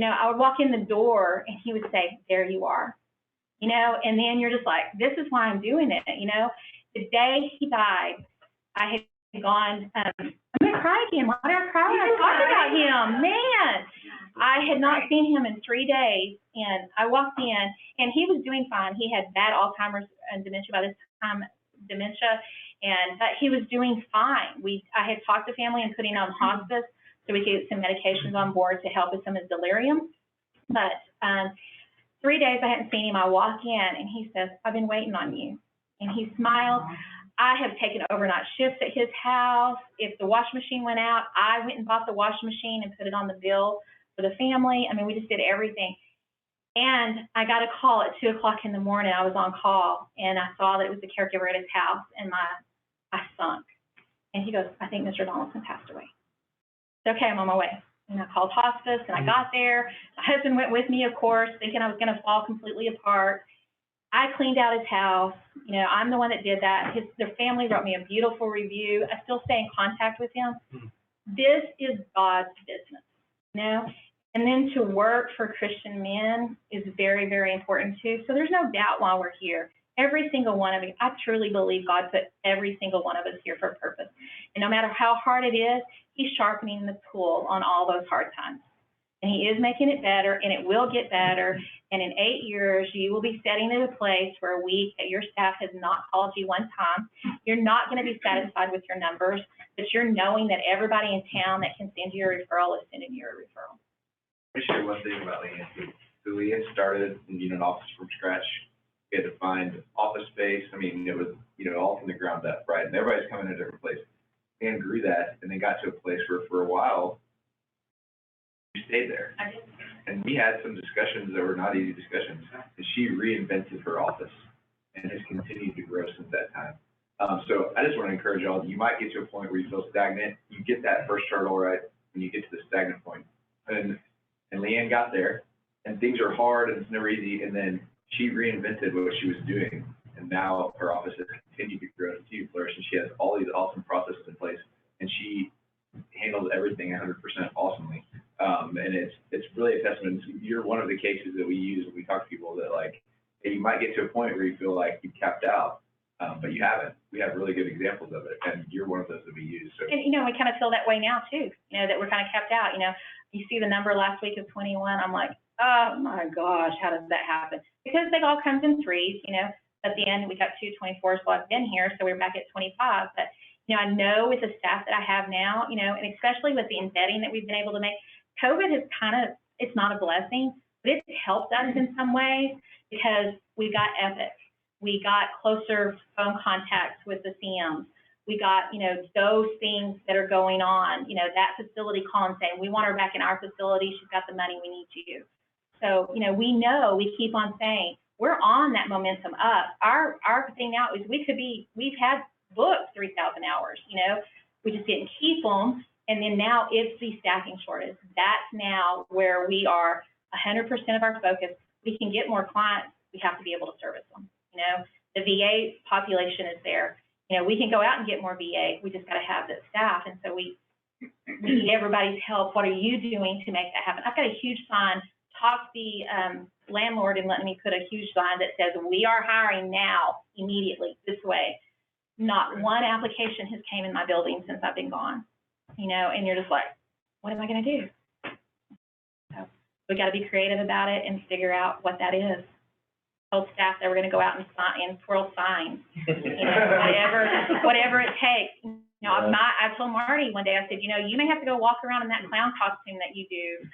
I would walk in the door, and he would say, there you are. And then you're just like, this is why I'm doing it. The day he died, I had gone, I'm going to cry again. Why did I cry when I talked about him? Man, I had not seen him in 3 days, and I walked in, and he was doing fine. He had bad Alzheimer's and dementia by this time, but he was doing fine. I had talked to family and put him on hospice so we could get some medications on board to help with some of his delirium. But 3 days I hadn't seen him. I walk in, and he says, I've been waiting on you. And he smiled. I have taken overnight shifts at his house. If the washing machine went out, I went and bought the washing machine and put it on the bill for the family. I mean, we just did everything. And I got a call at 2 o'clock in the morning. I was on call, and I saw that it was the caregiver at his house, and I sunk. And he goes, I think Mr. Donaldson passed away. It's okay, I'm on my way. And I called hospice, and I got there. My husband went with me, of course, thinking I was going to fall completely apart. I cleaned out his house. I'm the one that did that. Their family wrote me a beautiful review. I still stay in contact with him. This is God's business, And then to work for Christian men is very, very important too. So there's no doubt why we're here. Every single one of you, I truly believe God put every single one of us here for a purpose. And no matter how hard it is, He's sharpening the tool on all those hard times. And He is making it better, and it will get better. And in 8 years, you will be sitting in a place where your staff has not called you one time. You're not going to be satisfied with your numbers, but you're knowing that everybody in town that can send you a referral is sending you a referral. Let me share one thing about Leanne. So Leanne started, an office from scratch We had to find office space. I mean, it was, all from the ground up, right? And everybody's coming to a different place. And grew that, and then got to a place where for a while, we stayed there. And we had some discussions that were not easy discussions. And she reinvented her office and has continued to grow since that time. So I just want to encourage y'all, you might get to a point where you feel stagnant. You get that first hurdle, right? When you get to the stagnant point. And Leanne got there, and things are hard and it's never easy. And then she reinvented what she was doing. And now her office has continued to grow, continue to flourish, and she has all these awesome processes in place. And she handles everything 100% awesomely. And it's really a testament. You're one of the cases that we use when we talk to people that, like, hey, you might get to a point where you feel like you've capped out, but you haven't. We have really good examples of it, and you're one of those that we use. So. And, we kind of feel that way now, too, that we're kind of capped out. You see the number last week of 21, I'm like, oh, my gosh, how does that happen? Because it all comes in threes, At the end, we got 2 24s while I've been here, so we're back at 25. But, I know with the staff that I have now, and especially with the embedding that we've been able to make, COVID has it's not a blessing, but it's helped us in some ways because we got Epic. We got closer phone contacts with the CMs. We got, those things that are going on, that facility calling saying, we want her back in our facility. She's got the money. We need you. So, we keep on saying, we're on that momentum up. Our thing now is we've had booked 3,000 hours, we just didn't keep them. And then now it's the staffing shortage. That's now where we are 100% of our focus. We can get more clients. We have to be able to service them. The VA population is there. We can go out and get more VA. We just got to have the staff. And so we need everybody's help. What are you doing to make that happen? I've got a huge sign. Talk the landlord and let me put a huge sign that says, we are hiring now, immediately, this way. Not one application has came in my building since I've been gone, and you're just like, what am I going to do? So we got to be creative about it and figure out what that is. Told staff that we're going to go out and twirl signs, whatever it takes. I told Marty one day, I said, you may have to go walk around in that clown costume that you do,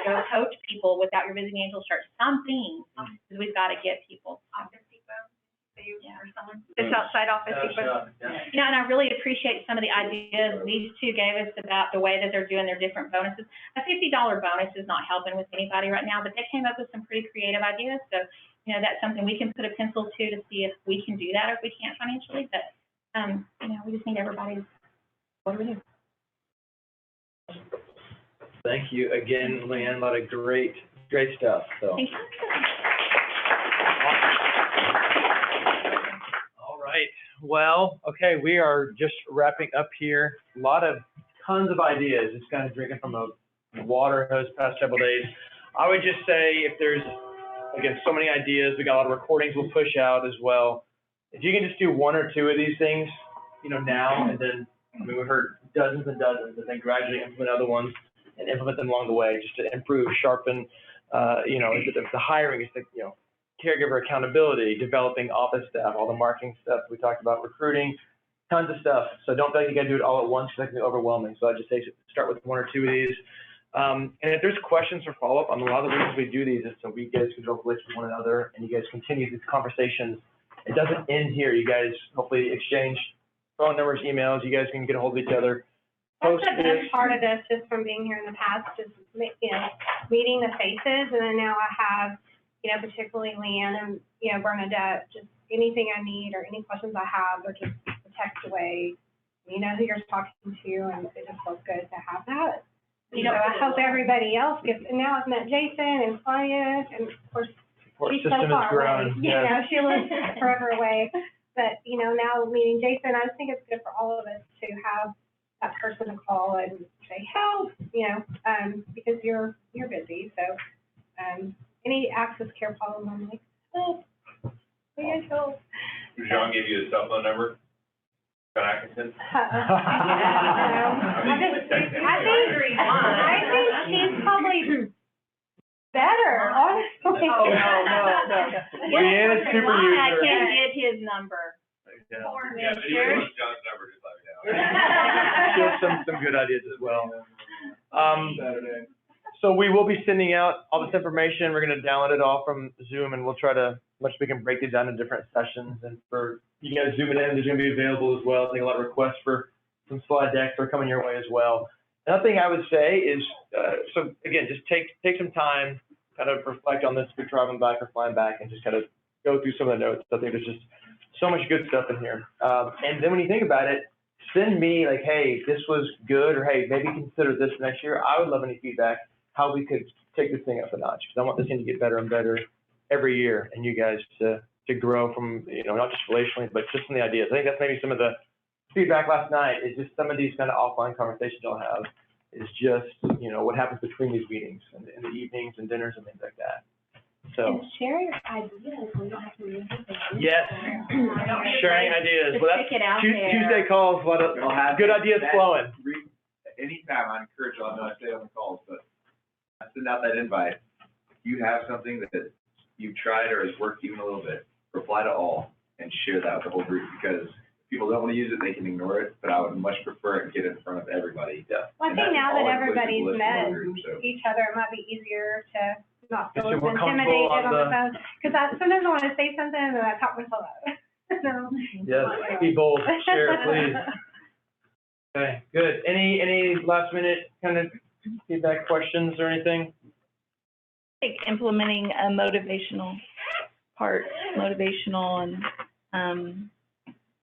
go coach people without your visiting angel shirt, something, because we've got to get people. Office Depot, or someone. It's outside Office Depot. And I really appreciate some of the ideas these two gave us about the way that they're doing their different bonuses. A $50 bonus is not helping with anybody right now, but they came up with some pretty creative ideas. So, that's something we can put a pencil to see if we can do that or if we can't financially. But, we just need everybody's, what do we do? Thank you again, Leanne. A lot of great stuff. So. Thank you. All right. Well, okay, we are just wrapping up here. Tons of ideas. Just kind of drinking from a water hose past several days. I would just say if there's, again, so many ideas, we got a lot of recordings we'll push out as well. If you can just do 1 or 2 of these things, now, and then, we heard dozens and dozens, and then gradually implement other ones and implement them along the way just to improve, sharpen, the hiring, is the, caregiver accountability, developing office staff, all the marketing stuff we talked about, recruiting, tons of stuff. So don't think you got to do it all at once because that can be overwhelming. So I just say start with 1 or 2 of these. And if there's questions or follow-up on a lot of the reasons we do these is so we guys can build relationships with one another and you guys continue these conversations. It doesn't end here. You guys hopefully exchange phone numbers, emails. You guys can get a hold of each other. That's the best part of this, just from being here in the past, just, meeting the faces. And then now I have, particularly Leanne and, Bernadette, just anything I need or any questions I have, or just a text away. You know who you're talking to, and it just feels good to have that. So I hope everybody else gets, and now I've met Jason and Claudia, and of course, she's so far away. She lives forever away. But, now meeting Jason, I just think it's good for all of us to have that person to call and say, help, because you're busy. So, any access care problem, I'm like, help. Please help. John gave you a cell phone number? John Atkinson? I think she's probably better, honestly. Oh, no. Leanne is super user. I can get his number. Yeah, but you want John's number, just let me know. She has some good ideas as well. So we will be sending out all this information. We're going to download it all from Zoom, and we'll try to, much we can break it down in different sessions. And for you guys zooming in, there's going to be available as well. I think a lot of requests for some slide decks are coming your way as well. Another thing I would say is, so again, just take some time, kind of reflect on this if you're driving back or flying back, and just kind of go through some of the notes. I think there's just so much good stuff in here. And then when you think about it, send me like, hey, this was good, or hey, maybe consider this next year. I would love any feedback, how we could take this thing up a notch, because I want this thing to get better and better every year, and you guys to grow from, not just relationally, but just from the ideas. I think that's maybe some of the feedback last night, is just some of these kind of offline conversations you'll have, is just, what happens between these meetings and in the evenings and dinners and things like that. So. And share your ideas, we don't have to read it. Yes, sharing ideas. Just Well, that's stick it out there. Tuesday calls, a lot of good ideas flowing. Anytime, I encourage, I know I say on the calls, but I send out that invite. If you have something that you've tried or has worked even a little bit, reply to all and share that with the whole group, because if people don't want to use it, they can ignore it, but I would much prefer it get in front of everybody. Yeah. Well, I think now that everybody's met each other, it might be easier to not feel as intimidated on the phone. Because sometimes I want to say something and then I talk myself out. So. Yes, be bold, share, please. Okay, good. Any last minute kind of feedback, questions or anything? I think implementing a motivational and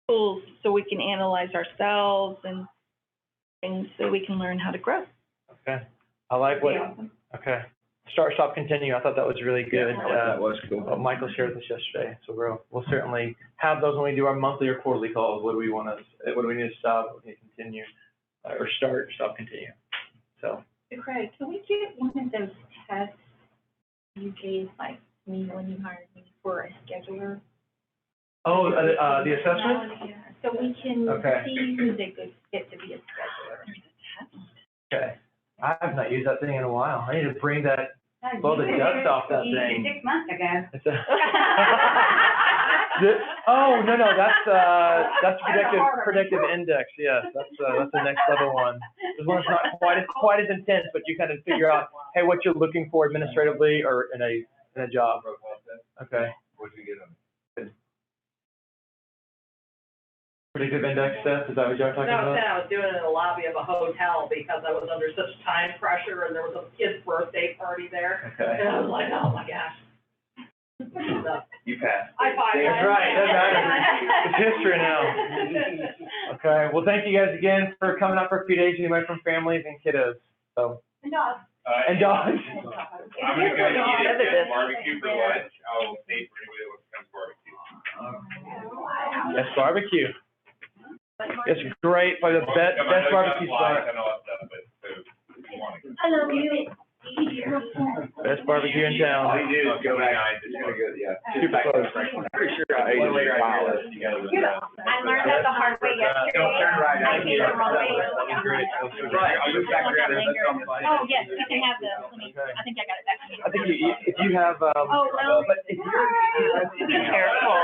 tools so we can analyze ourselves and things so we can learn how to grow. Okay, I like what. Okay, start, stop, continue. I thought that was really good. That was cool. Michael shared this yesterday, so we'll certainly have those when we do our monthly or quarterly calls. What do we need to stop? What do we need to continue, or start, stop, continue. So. Craig, can we get one of those tests you gave me when you hired me for a scheduler? Oh, the assessment? So we can Okay. see who's a good fit to be a scheduler. Okay. I have not used that thing in a while. I need to bring that, blow the dust off that thing. 6 months ago. Oh, no, that's predictive index. Yes, that's the next level one. This one's not quite as intense, but you kind of figure out, hey, what you're looking for administratively or in a job. Okay. What'd you get them? Predictive index test, is that what you're talking about? No, I was doing it in the lobby of a hotel because I was under such time pressure and there was a kid's birthday party there. Okay. And I was like, oh my gosh. You passed. I passed. That's right, that matters. It's history now. Okay, well, thank you guys again for coming up for a few days. You went from families and kiddos, so. And dogs. And dogs. I'm gonna go eat at barbecue for lunch. I will pay for anybody that wants to come to barbecue. Yes, barbecue. It's great, probably the best barbecue spot. I love you. Best barbecue in town. All you do is go back, it's gonna go, yeah. Super close. I'm pretty sure I ate it I learned that the hard way yesterday. Don't turn right I now. made the wrong way. Great. Right, I'll just back around and let's go. Oh, yes, you can have this. I think I got it back. I think if you have, Oh, well. but if you're. Be careful.